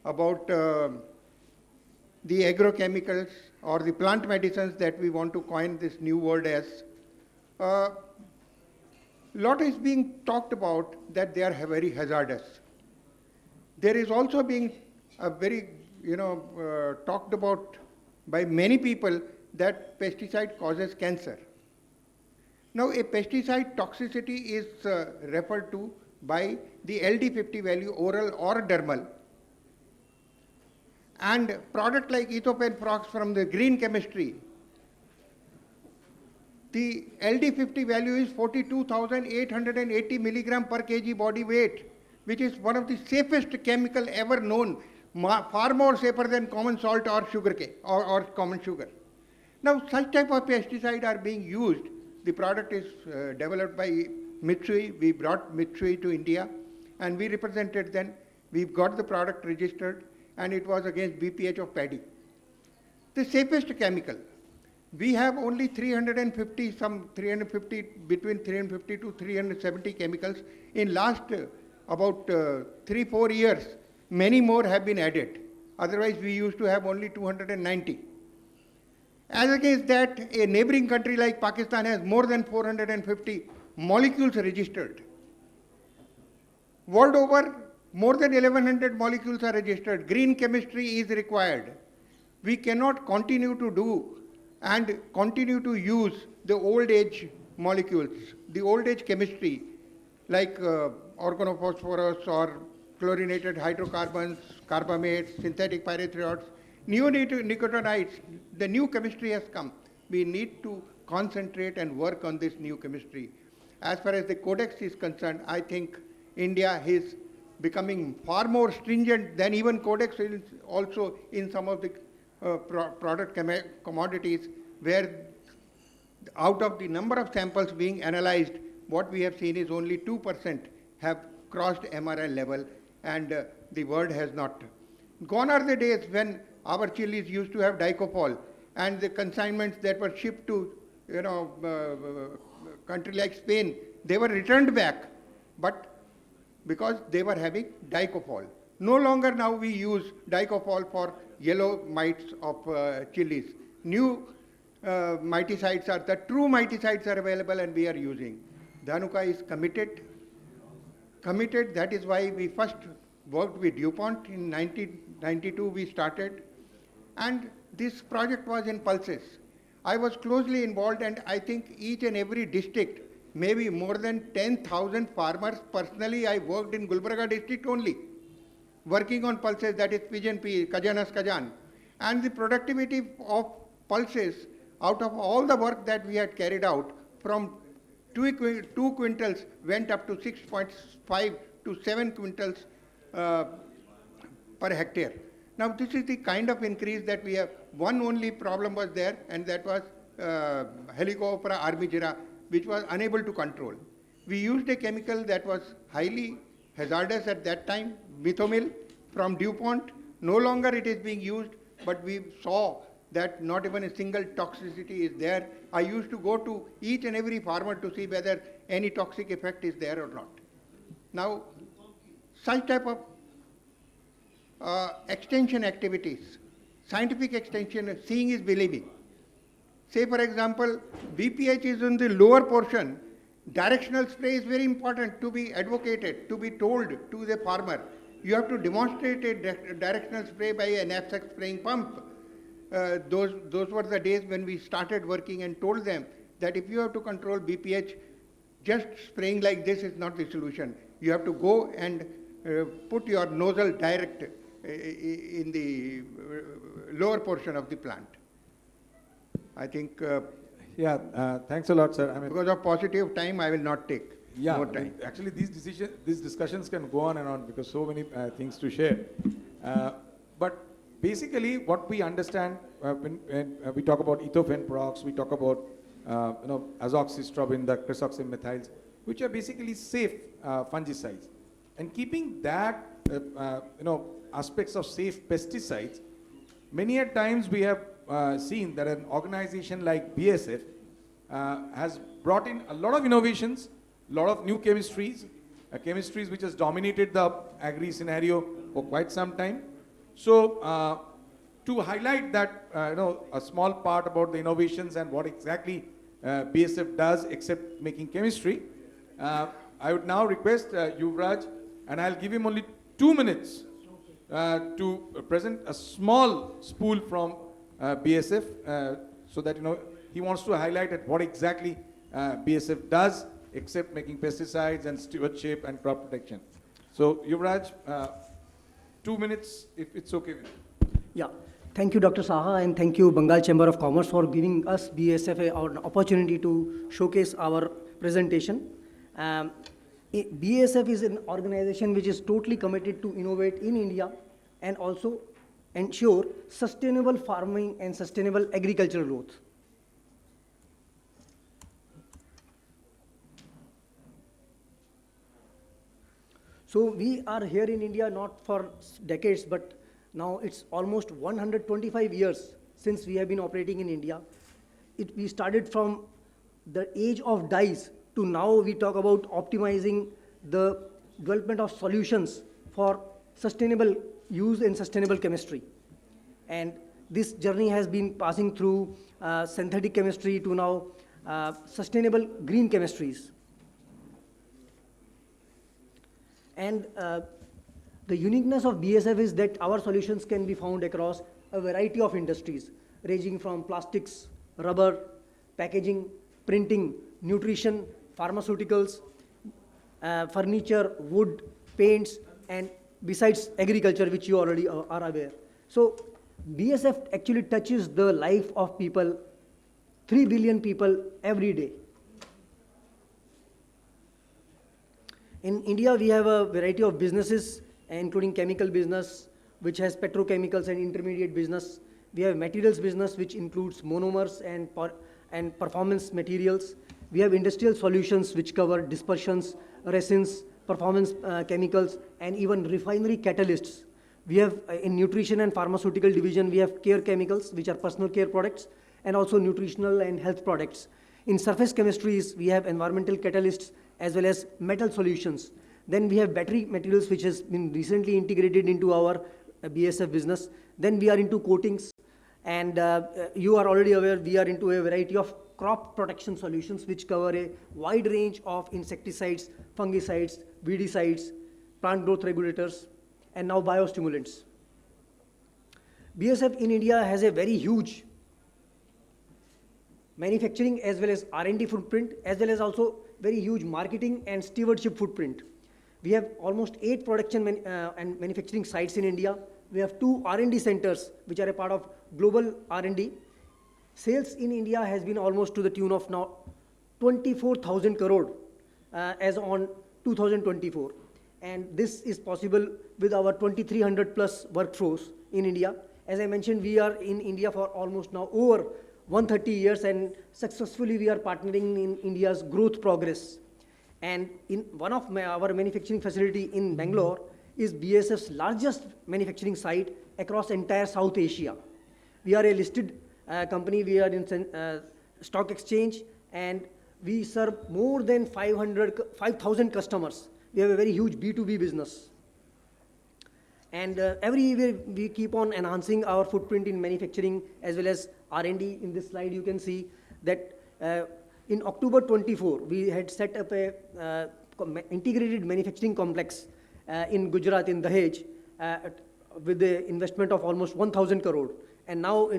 about the agrochemicals or the plant medicines that we want to coin this new word as, lot is being talked about that they are very hazardous. There is also being a very, talked about by many people that pesticide causes cancer. Now, a pesticide toxicity is referred to by the LD50 value, oral or dermal. And product like ethopenoprox from the green chemistry, the LD50 value is 42,880 milligram per kg body weight, which is one of the safest chemical ever known, far more safer than common salt or sugar cane or common sugar. Now, such type of pesticide are being used. The product is developed by Mitsui. We brought Mitsui to India, and we represented them. We've got the product registered, and it was against BPH of paddy. The safest chemical. We have only 350, between 350 to 370 chemicals. In last about 3-4 years, many more have been added. Otherwise, we used to have only 290. As against that, a neighboring country like Pakistan has more than 450 molecules registered. World over, more than 1100 molecules are registered. Green chemistry is required. We cannot continue to do and continue to use the old age molecules, the old age chemistry, like organophosphorus or chlorinated hydrocarbons, carbamates, synthetic pyrethroids, neonicotinoids. The new chemistry has come. We need to concentrate and work on this new chemistry. As far as the codex is concerned, I think India is becoming far more stringent than even codex is also in some of the product commodities, where out of the number of samples being analyzed, what we have seen is only 2% have crossed MRL level, and the world has not. Gone are the days when our chilies used to have dicopol, and the consignments that were shipped to, country like Spain, they were returned back, but because they were having dicopol. No longer now we use dicopol for yellow mites of chilies. New miticides are, the true miticides are available and we are using. Dhanuka is committed. That is why we first worked with DuPont. In 1992 we started, and this project was in pulses. I was closely involved, and I think each and every district, maybe more than 10,000 farmers. Personally, I worked in Gulbarga district only, working on pulses, that is pigeon pea, Kajanas Kajan. And the productivity of pulses, out of all the work that we had carried out, from 2 quintals went up to 6.5 to 7 quintals per hectare. Now this is the kind of increase that we have. One only problem was there, and that was Helicobacter armigera, which was unable to control. We used a chemical that was highly hazardous at that time, methomyl from DuPont. No longer it is being used, but we saw that not even a single toxicity is there. I used to go to each and every farmer to see whether any toxic effect is there or not. Now, such type of extension activities, scientific extension, seeing is believing. Say for example, BPH is in the lower portion. Directional spray is very important to be advocated, to be told to the farmer. You have to demonstrate a directional spray by a knapsack spraying pump. Those were the days when we started working and told them that if you have to control BPH, just spraying like this is not the solution. You have to go and put your nozzle direct in the lower portion of the plant. I think thanks a lot, sir. I mean, because of paucity of time, I will not take more time. Actually, these discussions can go on and on because so many things to share. But basically, what we understand when we talk about ethofenprox, we talk about azoxystrobin, the cresoxymethyls, which are basically safe fungicides. And keeping that, aspects of safe pesticides, many a times we have seen that an organization like BSF has brought in a lot of innovations, a lot of new chemistries, chemistries which has dominated the agri scenario for quite some time. So to highlight that, a small part about the innovations and what exactly BSF does except making chemistry, I would now request Yuvraj, and I'll give him only 2 minutes to present a small spool from BSF so that he wants to highlight at what exactly BSF does except making pesticides and stewardship and crop protection. So Yuvraj, 2 minutes if it's okay with you. Yeah, thank you Dr. Saha, and thank you Bengal Chamber of Commerce for giving us BSF an opportunity to showcase our presentation. BSF is an organization which is totally committed to innovate in India and also ensure sustainable farming and sustainable agricultural growth. So we are here in India not for decades, but now it's almost 125 years since we have been operating in India. We started from the age of dyes to now we talk about optimizing the development of solutions for sustainable use in sustainable chemistry. And this journey has been passing through synthetic chemistry to now sustainable green chemistries. And the uniqueness of BSF is that our solutions can be found across a variety of industries, ranging from plastics, rubber, packaging, printing, nutrition, pharmaceuticals, furniture, wood, paints, and besides agriculture, which you already are aware. So BSF actually touches the life of people, 3 billion people every day. In India, we have a variety of businesses, including chemical business, which has petrochemicals and intermediate business. We have materials business, which includes monomers and performance materials. We have industrial solutions, which cover dispersions, resins, performance chemicals, and even refinery catalysts. We have, in nutrition and pharmaceutical division, we have care chemicals, which are personal care products, and also nutritional and health products. In surface chemistries, we have environmental catalysts as well as metal solutions. Then we have battery materials, which has been recently integrated into our BSF business. Then we are into coatings, and you are already aware we are into a variety of crop protection solutions, which cover a wide range of insecticides, fungicides, weedicides, plant growth regulators, and now biostimulants. BSF in India has a very huge manufacturing as well as R&D footprint, as well as also very huge marketing and stewardship footprint. We have almost 8 production and manufacturing sites in India. We have 2 R&D centers, which are a part of global R&D. Sales in India has been almost to the tune of now 24,000 crore as on 2024. And this is possible with our 2,300 plus workforce in India. As I mentioned, we are in India for almost now over 130 years, and successfully we are partnering in India's growth progress. And in one of our manufacturing facility in Bangalore is BSF's largest manufacturing site across entire South Asia. We are a listed company. We are in stock exchange, and we serve more than 5,000 customers. We have a very huge B2B business. And every year we keep on enhancing our footprint in manufacturing as well as R&D. In this slide, you can see that in October 24, we had set up a integrated manufacturing complex in Gujarat, in Dahej, with the investment of almost 1,000 crore. And now,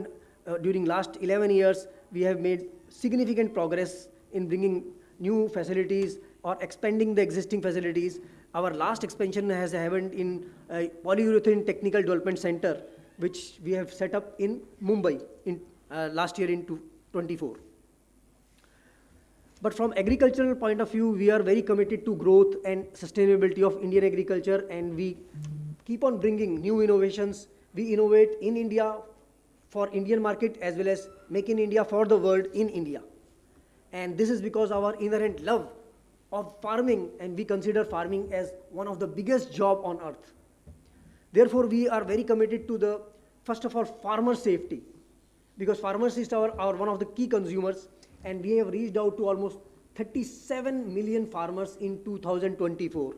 during last 11 years, we have made significant progress in bringing new facilities or expanding the existing facilities. Our last expansion has happened in Polyurethane Technical Development Center, which we have set up in Mumbai in last year in 24. But from agricultural point of view, we are very committed to growth and sustainability of Indian agriculture, and we keep on bringing new innovations. We innovate in India for Indian market as well as make in India for the world in India. And this is because our inherent love of farming, and we consider farming as one of the biggest job on earth. Therefore, we are very committed to the, first of all, farmer safety, because farmers is our one of the key consumers, and we have reached out to almost 37 million farmers in 2024.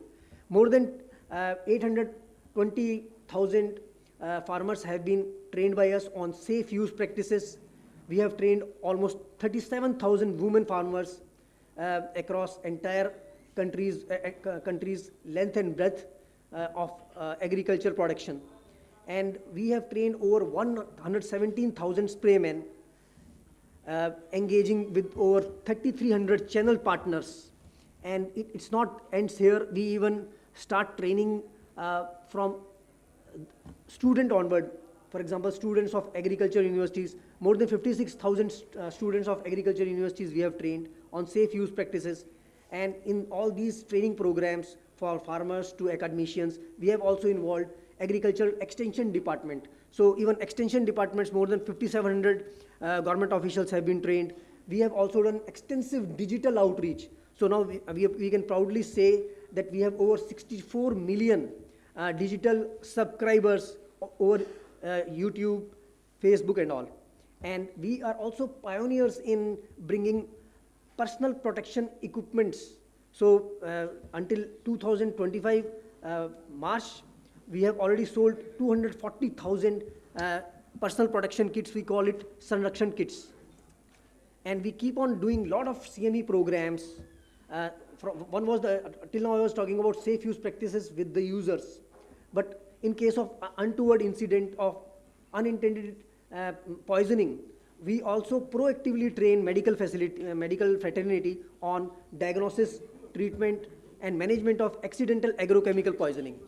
More than 820,000 farmers have been trained by us on safe use practices. We have trained almost 37,000 women farmers across entire countries length and breadth of agriculture production. And we have trained over 117,000 spraymen, engaging with over 3,300 channel partners. And it's not ends here. We even start training from student onward. For example, students of agriculture universities, more than 56,000 students of agriculture universities we have trained on safe use practices. And in all these training programs for farmers to academicians, we have also involved agricultural extension department. So even extension departments, more than 5,700 government officials have been trained. We have also done extensive digital outreach. So now we can proudly say that we have over 64 million digital subscribers over YouTube, Facebook and all. And we are also pioneers in bringing personal protection equipments. So until 2025 March, we have already sold 240,000 personal protection kits. We call it Sanrakshan kits. And we keep on doing a lot of CME programs. One was till now I was talking about safe use practices with the users. But in case of untoward incident of unintended poisoning, we also proactively train medical fraternity on diagnosis, treatment, and management of accidental agrochemical poisoning.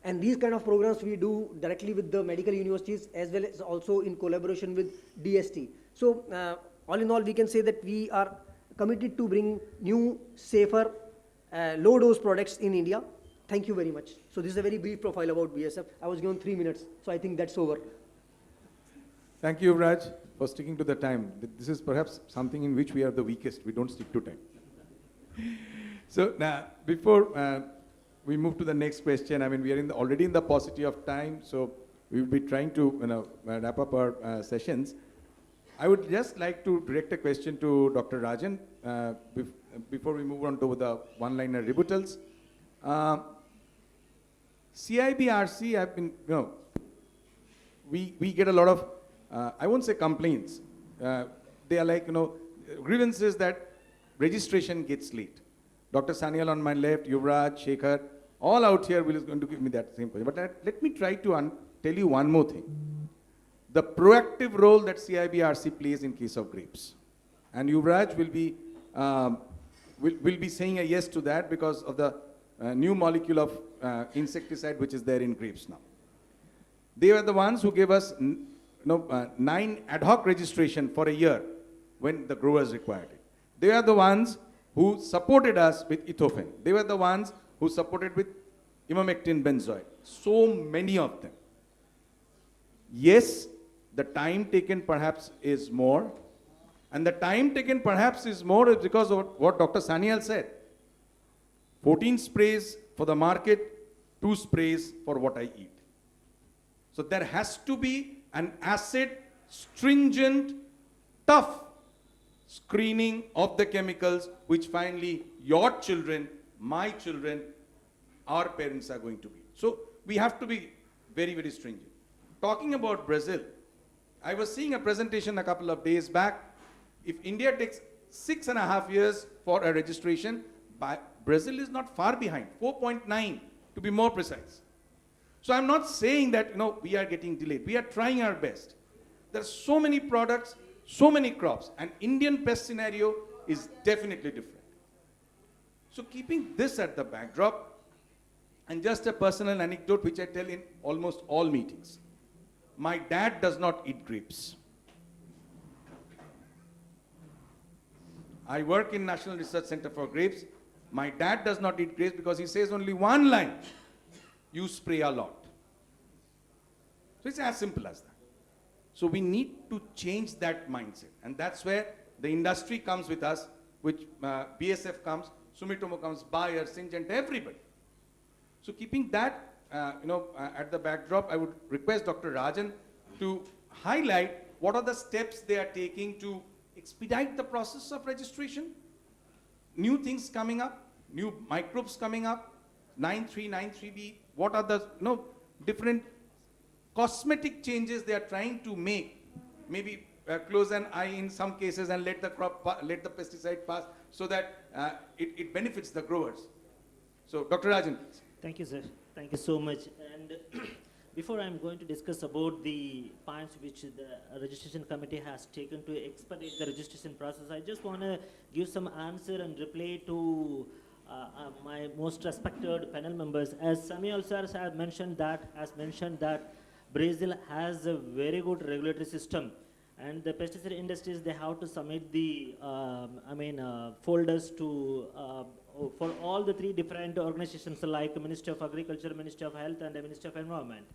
And these kind of programs we do directly with the medical universities as well as also in collaboration with DST. So all in all, we can say that we are committed to bring new, safer, low dose products in India. Thank you very much. So this is a very brief profile about BSF. I was given 3 minutes, so I think that's over. Thank you, Raj, for sticking to the time. This is perhaps something in which we are the weakest. We don't stick to time. So now, before we move to the next question, I mean, we are already in the paucity of time, so we will be trying to wrap up our sessions. I would just like to direct a question to Dr. Rajan before we move on to the one-liner rebuttals. CIBRC, I've been, we get a lot of, I won't say complaints. They are like, grievances that registration gets late. Dr. Sanyal on my left, Yuvraj, Shekhar, all out here is going to give me that same question. But let me try to tell you one more thing. The proactive role that CIBRC plays in case of grapes. And Yuvraj will be saying a yes to that because of the new molecule of insecticide which is there in grapes now. They were the ones who gave us 9 ad hoc registration for a year when the growers required it. They are the ones who supported us with ethofen. They were the ones who supported with imamectin benzoate. So many of them. Yes, the time taken perhaps is more. And the time taken perhaps is more is because of what Dr. Sanyal said. 14 sprays for the market, 2 sprays for what I eat. So there has to be an acid, stringent, tough screening of the chemicals which finally your children, my children, our parents are going to be. So we have to be very, very stringent. Talking about Brazil, I was seeing a presentation a couple of days back. If India takes 6.5 years for a registration, Brazil is not far behind, 4.9 to be more precise. So I'm not saying that we are getting delayed. We are trying our best. There are so many products, so many crops, and Indian pest scenario is definitely different. So keeping this at the backdrop, and just a personal anecdote which I tell in almost all meetings. My dad does not eat grapes. I work in National Research Center for Grapes. My dad does not eat grapes because he says only one line, you spray a lot. So it's as simple as that. So we need to change that mindset. And that's where the industry comes with us, which BSF comes, Sumitomo comes, Bayer, Syngenta, everybody. So keeping that at the backdrop, I would request Dr. Rajan to highlight what are the steps they are taking to expedite the process of registration. New things coming up, new microbes coming up, 9.3, 9.3b, what are the different cosmetic changes they are trying to make. Maybe close an eye in some cases and let the pesticide pass so that it benefits the growers. So Dr. Rajan, please. Thank you, sir. Thank you so much. And before I'm going to discuss about the points which the registration committee has taken to expedite the registration process, I just want to give some answer and reply to my most respected panel members. As Samuel sir has mentioned that Brazil has a very good regulatory system, and the pesticide industries, they have to submit the folders to for all the 3 different organizations like Ministry of Agriculture, Ministry of Health, and the Ministry of Environment.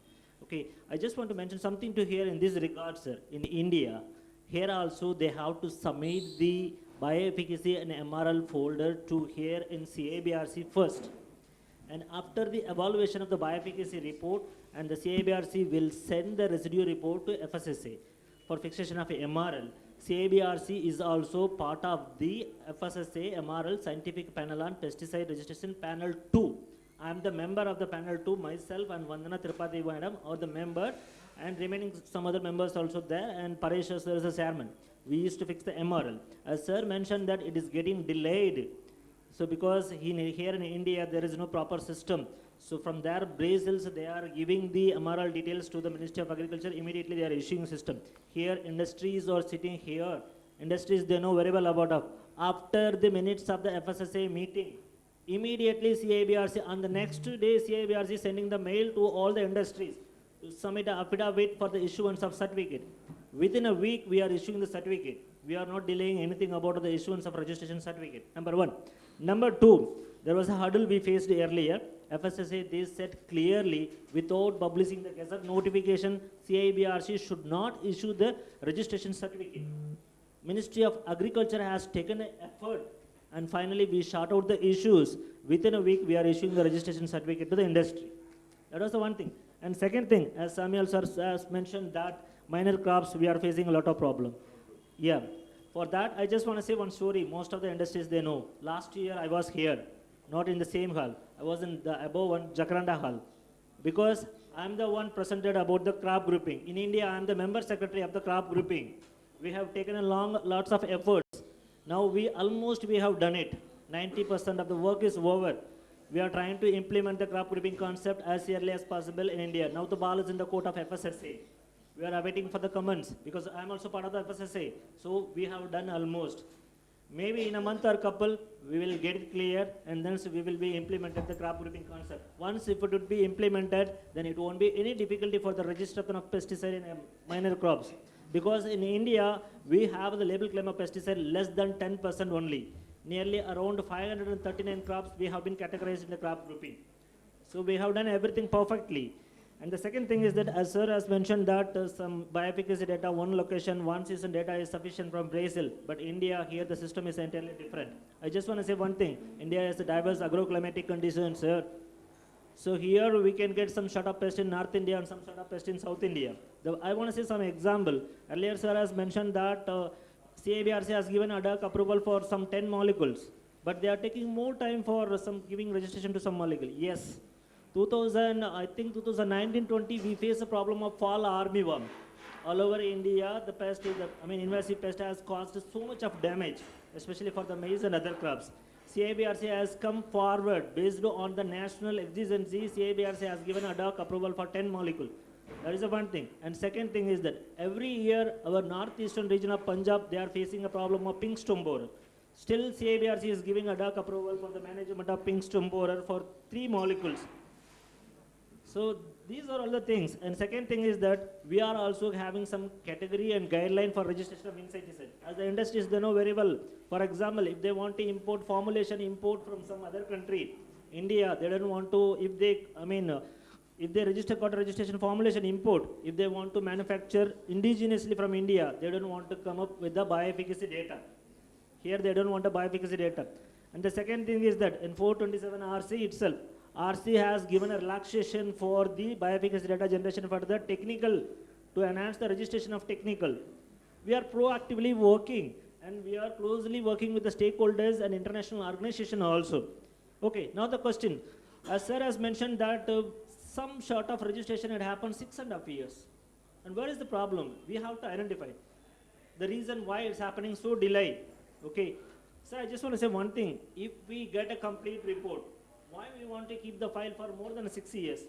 Okay, I just want to mention something to here in this regard, sir. In India, here also they have to submit the bioefficacy and MRL folder to here in CIBRC first. And after the evaluation of the bioefficacy report, and the CIBRC will send the residue report to FSSA for fixation of MRL. CIBRC is also part of the FSSA MRL Scientific Panel on Pesticide Registration Panel 2. I am the member of the Panel 2 myself, and Vandana Tripathi madam are the member, and remaining some other members also there, and Paresh sir is the chairman. We used to fix the MRL. As sir mentioned that it is getting delayed. So because here in India there is no proper system. So from there, Brazils, they are giving the MRL details to the Ministry of Agriculture. Immediately they are issuing system. Here industries are sitting here. Industries, they know very well about it. After the minutes of the FSSA meeting, Immediately CIBRC, on the next day CIBRC sending the mail to all the industries to submit an affidavit for the issuance of certificate. Within a week we are issuing the certificate. We are not delaying anything about the issuance of registration certificate, number one. Number two, there was a hurdle we faced earlier. FSSA, they said clearly, without publishing the gazette notification, CIBRC should not issue the registration certificate. Ministry of Agriculture has taken an effort, and finally we sort out the issues. Within a week, we are issuing the registration certificate to the industry. That was the one thing. And second thing, as Samuel sir has mentioned, that minor crops, we are facing a lot of problem. Yeah. For that, I just want to say one story. Most of the industries, they know. Last year, I was here, not in the same hall. I was in the above one, Jacaranda hall. Because I'm the one presented about the crop grouping. In India, I'm the member secretary of the crop grouping. We have taken a lots of efforts. Now we have done it. 90% of the work is over. We are trying to implement the crop grouping concept as early as possible in India. Now the ball is in the court of FSSA. We are awaiting for the comments because I am also part of the FSSA. So we have done almost. Maybe in a month or couple, we will get it clear, and then we will be implemented the crop grouping concept. Once if it would be implemented, then it won't be any difficulty for the registration of pesticide in minor crops. Because in India, we have the label claim of pesticide less than 10% only. Nearly around 539 crops we have been categorized in the crop grouping. So we have done everything perfectly. And the second thing is that, as sir has mentioned, that some bioefficacy data, one location, one season data is sufficient from Brazil. But India, here the system is entirely different. I just want to say one thing. India has a diverse agroclimatic conditions, sir. So here we can get some shot of pest in North India and some shot of pest in South India. I want to say some example. Earlier, sir has mentioned that CIBRC has given ad hoc approval for some 10 molecules. But they are taking more time for some giving registration to some molecule. Yes. I think 2019-20, we face a problem of fall armyworm. All over India, the pest is, invasive pest has caused so much of damage, especially for the maize and other crops. CIBRC has come forward based on the national exigency. CIBRC has given ad hoc approval for 10 molecules. That is the one thing. And second thing is that every year, our northeastern region of Punjab, they are facing a problem of pink stump borer. Still, CIBRC is giving ad hoc approval for the management of pink stump borer for 3 molecules. So these are all the things. And second thing is that we are also having some category and guideline for registration of insecticide. As the industries, they know very well. For example, if they want to import formulation from some other country, India, they don't want to, if they register for registration formulation import, if they want to manufacture indigenously from India, they don't want to come up with the bioefficacy data. Here they don't want the bioefficacy data. And the second thing is that in 427 RC itself, RC has given a relaxation for the bioefficacy data generation for the technical, to enhance the registration of technical. We are proactively working, and we are closely working with the stakeholders and international organization also. Okay, now the question. As sir has mentioned that some sort of registration had happened 6.5 years. And where is the problem? We have to identify the reason why it's happening so delayed. Okay, so I just want to say one thing. If we get a complete report, why we want to keep the file for more than 6 years?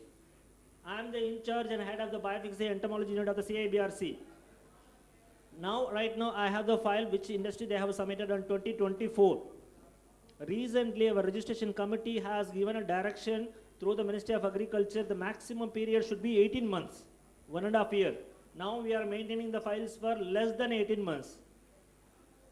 I am the in charge and head of the bioefficacy entomology unit of the CIBRC. Right now, I have the file which industry they have submitted on 2024. Recently, our registration committee has given a direction through the Ministry of Agriculture. The maximum period should be 18 months, 1.5 years. Now we are maintaining the files for less than 18 months.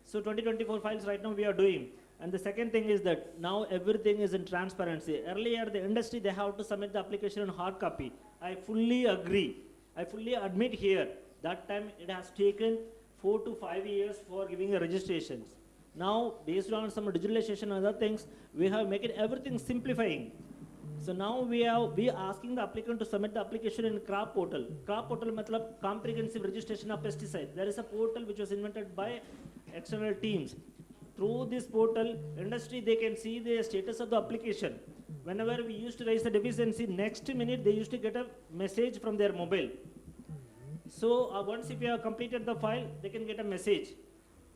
So 2024 files right now we are doing. And the second thing is that now everything is in transparency. Earlier, the industry, they have to submit the application in hard copy. I fully agree. I fully admit here, that time it has taken 4 to 5 years for giving the registrations. Now, based on some digitalization and other things, we have made it everything simplifying. So now we are asking the applicant to submit the application in crop portal. Crop portal means comprehensive registration of pesticides. There is a portal which was invented by external teams. Through this portal, industry, they can see the status of the application. Whenever we used to raise the deficiency, next minute they used to get a message from their mobile. So once if you have completed the file, they can get a message.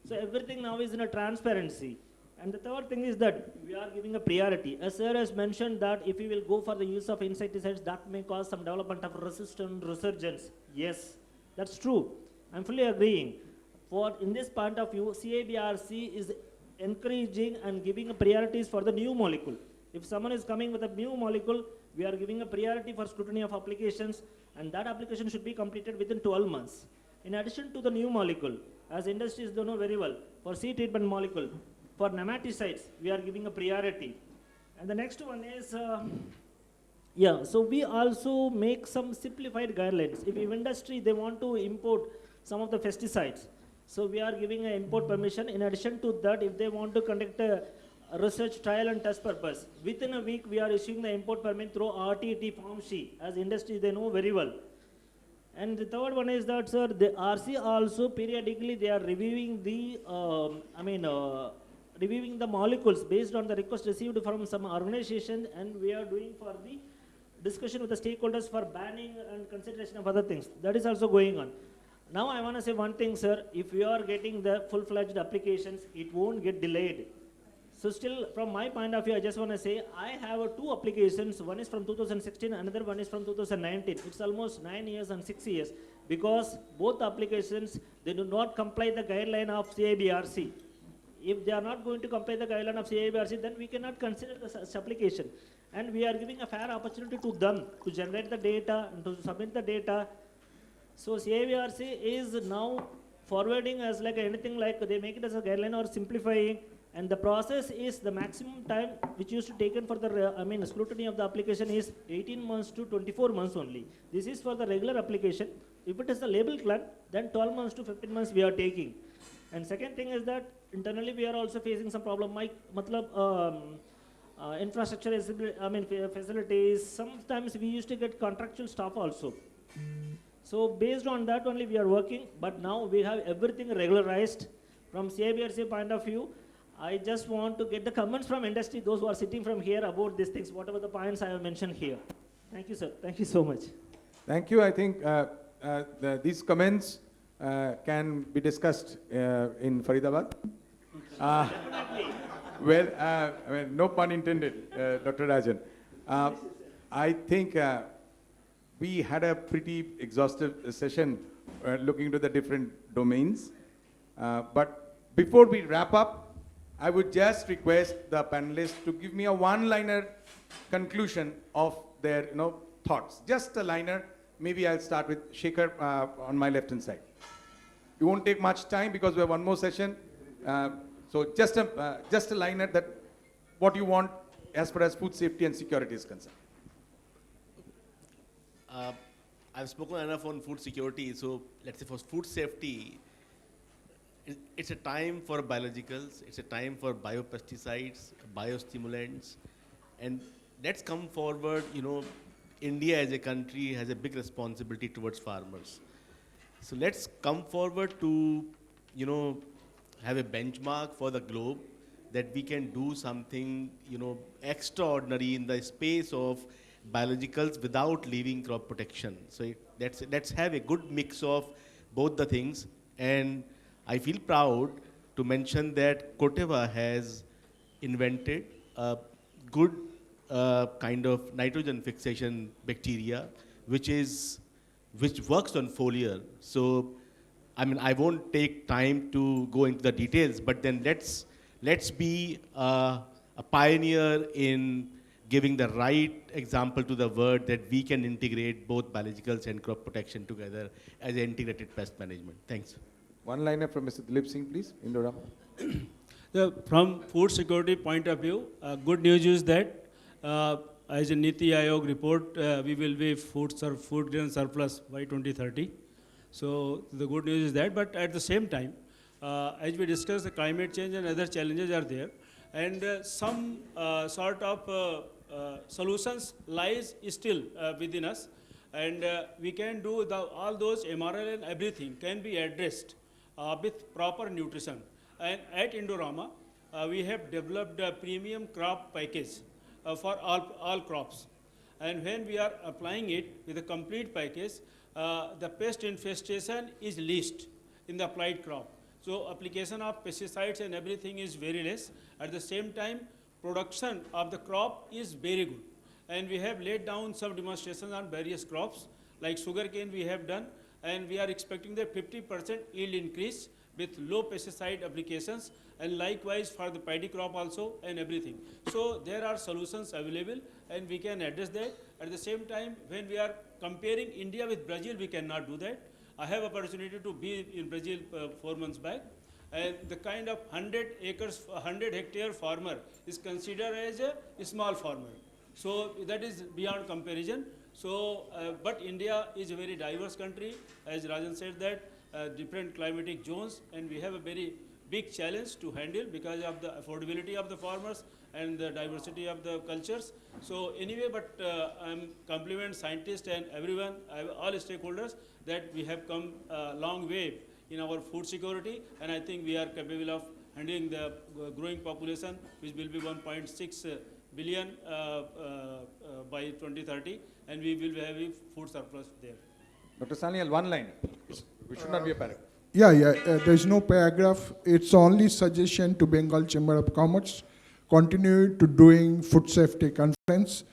So everything now is in a transparency. And the third thing is that we are giving a priority. As sir has mentioned that if we will go for the use of insecticides, that may cause some development of resistance, resurgence. Yes, that's true. I'm fully agreeing. In this point of view, CIBRC is encouraging and giving priorities for the new molecule. If someone is coming with a new molecule, we are giving a priority for scrutiny of applications, and that application should be completed within 12 months. In addition to the new molecule, as industries don't know very well, for seed treatment molecule, for nematicides, we are giving a priority. And the next one is, so we also make some simplified guidelines. If industry, they want to import some of the pesticides, so we are giving an import permission. In addition to that, if they want to conduct a research trial and test purpose, within a week we are issuing the import permit through RTT form C. As industry, they know very well. And the third one is that, sir, the RC also periodically they are reviewing the, reviewing the molecules based on the request received from some organization, and we are doing for the discussion with the stakeholders for banning and consideration of other things. That is also going on. Now I want to say one thing, sir. If we are getting the full-fledged applications, it won't get delayed. So still, from my point of view, I just want to say, I have two applications. One is from 2016, another one is from 2019. It's almost 9 years and 6 years, because both applications, they do not comply the guideline of CIBRC. If they are not going to comply the guideline of CIBRC, then we cannot consider such application. And we are giving a fair opportunity to them to generate the data and to submit the data. So CIBRC is now forwarding as like anything, like they make it as a guideline or simplifying. And the process is the maximum time which used to taken for the scrutiny of the application is 18 months to 24 months only. This is for the regular application. If it is a label plant, then 12 months to 15 months we are taking. And second thing is that internally we are also facing some problem. Infrastructure, facilities. Sometimes we used to get contractual staff also. So based on that only we are working. But now we have everything regularized from CIBRC point of view. I just want to get the comments from industry, those who are sitting from here about these things, whatever the points I have mentioned here. Thank you, sir. Thank you so much. Thank you. I think these comments can be discussed in Faridabad. No pun intended, Dr. Rajan. I think we had a pretty exhaustive session looking into the different domains. But before we wrap up, I would just request the panelists to give me a one-liner conclusion of their thoughts. Just a liner. Maybe I'll start with Shekhar on my left-hand side. It won't take much time because we have one more session. So just a liner that what you want as far as food safety and security is concerned. I've spoken enough on food security, so let's say for food safety, it's a time for biologicals, it's a time for biopesticides, biostimulants, and let's come forward. India as a country has a big responsibility towards farmers. So let's come forward to, have a benchmark for the globe that we can do something, extraordinary in the space of biologicals without leaving crop protection. So let's have a good mix of both the things. And I feel proud to mention that Corteva has invented a good kind of nitrogen fixation bacteria, which works on foliar. So, I won't take time to go into the details, but then let's be a pioneer in giving the right example to the world that we can integrate both biologicals and crop protection together as an integrated pest management. Thanks. One liner from Mr. Dilip Singh, please, Indorama. From food security point of view, good news is that as a Niti Aayog report, we will be food grain surplus by 2030. So the good news is that, but at the same time, as we discussed, the climate change and other challenges are there, and some sort of solutions lies still within us, and we can do all those MRL and everything can be addressed with proper nutrition. And at Indorama, we have developed a premium crop package for all crops. And when we are applying it with a complete package, the pest infestation is least in the applied crop. So application of pesticides and everything is very less. At the same time, production of the crop is very good. And we have laid down some demonstrations on various crops, like sugarcane we have done, and we are expecting the 50% yield increase with low pesticide applications and likewise for the paddy crop also and everything. So there are solutions available and we can address that. At the same time, when we are comparing India with Brazil, we cannot do that. I have opportunity to be in Brazil 4 months back, and the kind of 100 acres, 100 hectare farmer is considered as a small farmer. So that is beyond comparison. So, but India is a very diverse country, as Rajan said that, different climatic zones, and we have a very big challenge to handle because of the affordability of the farmers and the diversity of the cultures. So anyway, but I'm compliment scientists and everyone, all stakeholders, that we have come a long way in our food security, and I think we are capable of handling the growing population, which will be 1.6 billion by 2030, and we will have a food surplus there. Dr. Sanyal, one line. It should not be a paragraph. There's no paragraph. It's only suggestion to Bengal Chamber of Commerce. Continue to doing food safety conference,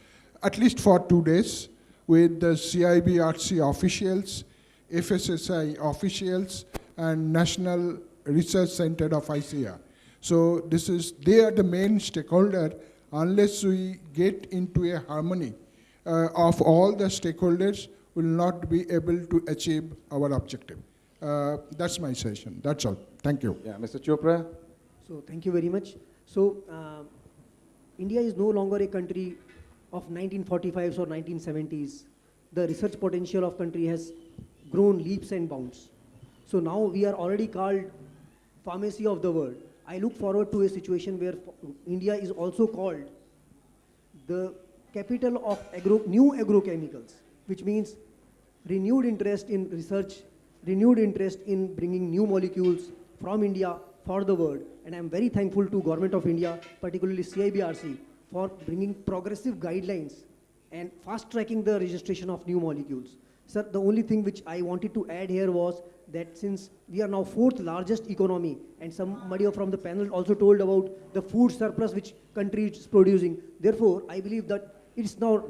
at least for 2 days, with the CIBRC officials, FSSI officials, and National Research Center of ICR. So they are the main stakeholder. Unless we get into a harmony of all the stakeholders, will not be able to achieve our objective. That's my session. That's all. Thank you. Yeah, Mr. Chopra. So thank you very much. So India is no longer a country of 1945s or 1970s. The research potential of country has grown leaps and bounds. So now we are already called pharmacy of the world. I look forward to a situation where India is also called the capital of new agrochemicals, which means renewed interest in research, renewed interest in bringing new molecules from India for the world. And I'm very thankful to Government of India, particularly CIBRC, for bringing progressive guidelines and fast-tracking the registration of new molecules. Sir, the only thing which I wanted to add here was that since we are now 4th largest economy, and somebody from the panel also told about the food surplus which country is producing, therefore, I believe that it's now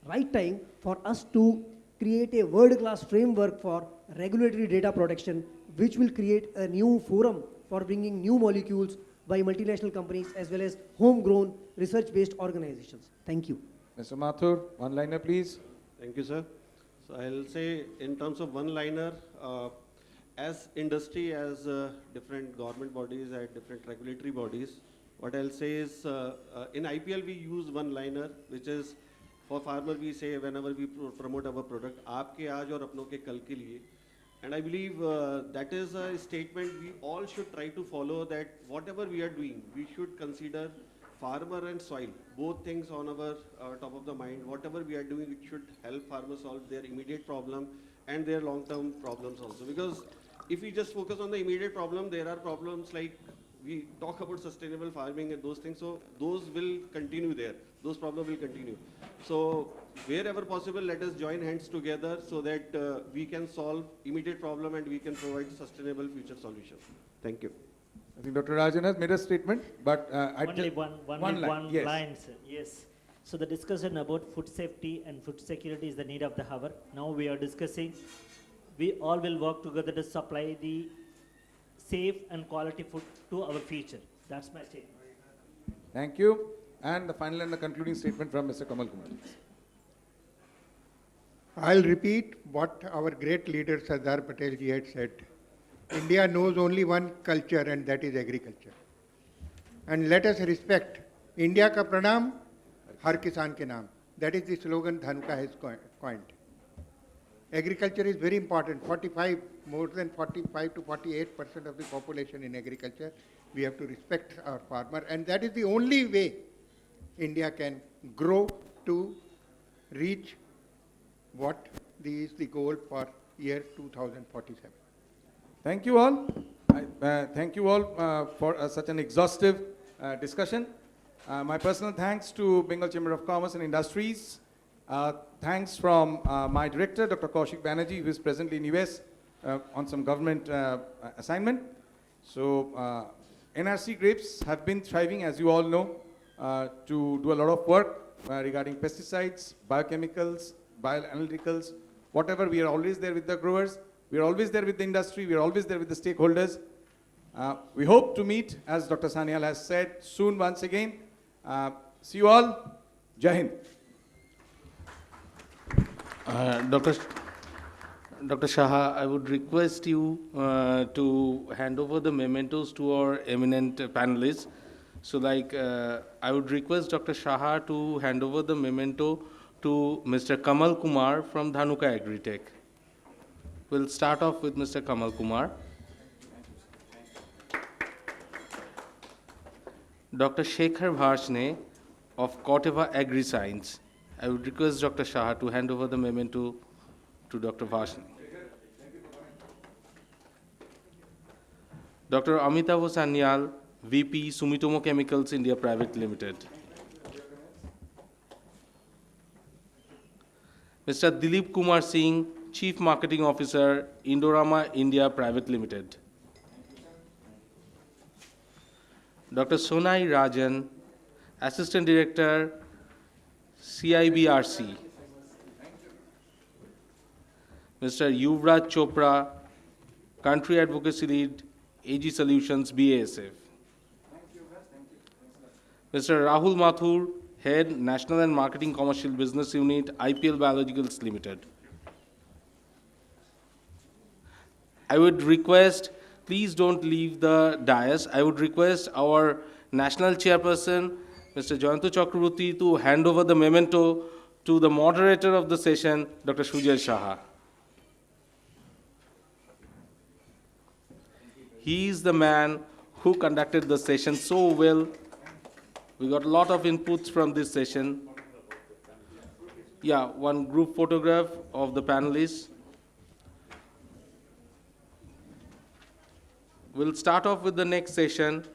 right time for us to create a world-class framework for regulatory data protection, which will create a new forum for bringing new molecules by multinational companies as well as homegrown research-based organizations. Thank you. Mr. Mathur, one-liner, please. Thank you, sir. So I'll say in terms of one-liner, as industry, as different government bodies, and different regulatory bodies, what I'll say is in IPL we use one-liner, which is for farmer we say whenever we promote our product, aapke aaj aur apno ke kal ke liye. And I believe that is a statement we all should try to follow, that whatever we are doing, we should consider farmer and soil, both things on our top of the mind. Whatever we are doing, it should help farmers solve their immediate problem and their long-term problems also. Because if we just focus on the immediate problem, there are problems like we talk about sustainable farming and those things, so those will continue there. Those problems will continue. So wherever possible, let us join hands together so that we can solve immediate problem and we can provide sustainable future solutions. Thank you. I think Dr. Rajan has made a statement, but Only one line, yes. sir. Yes. So the discussion about food safety and food security is the need of the hour. Now we are discussing, we all will work together to supply the safe and quality food to our future. That's my statement. Thank you. And the final and the concluding statement from Mr. Kamal Kumar. I'll repeat what our great leader Sardar Patel ji had said. India knows only one culture, and that is agriculture. And let us respect India ka pranam, har kisan ke naam. That is the slogan Dhanuka has coined. Agriculture is very important. More than 45 to 48% of the population in agriculture. We have to respect our farmer, and that is the only way India can grow to reach what is the goal for year 2047. Thank you all. Thank you all for such an exhaustive discussion. My personal thanks to Bengal Chamber of Commerce and Industries. Thanks from my director, Dr. Kaushik Banerjee, who is presently in US on some government assignment. So NRC grapes have been thriving, as you all know, to do a lot of work regarding pesticides, biochemicals, bioanalyticals, whatever. We are always there with the growers. We are always there with the industry. We are always there with the stakeholders. We hope to meet, as Dr. Sanyal has said, soon once again. See you all. Jai Hind. Dr. Shah, I would request you to hand over the mementos to our eminent panelists. So I would request Dr. Shah to hand over the memento to Mr. Kamal Kumar from Dhanuka Agri-Tech. We'll start off with Mr. Kamal Kumar. Dr. Shekhar Bharshne of Koteva Agri-Science. I would request Dr. Shah to hand over the memento to Dr. Bharshne. Dr. Amitav Sanyal, VP, Sumitomo Chemicals India Private Limited. Mr. Dilip Kumar Singh, Chief Marketing Officer, Indorama India Private Limited. Dr. Sonai Rajan, Assistant Director, CIBRC. Mr. Yuvraj Chopra, Country Advocacy Lead, AG Solutions, BASF. Mr. Rahul Mathur, Head, National and Marketing Commercial Business Unit, IPL Biologicals Limited. I would request, please don't leave the dais. I would request our National Chairperson, Mr. Jayanto Chakraborty, to hand over the memento to the moderator of the session, Dr. Sujay Shah. He is the man who conducted the session so well. We got a lot of inputs from this session. Yeah, one group photograph of the panelists. We'll start off with the next session.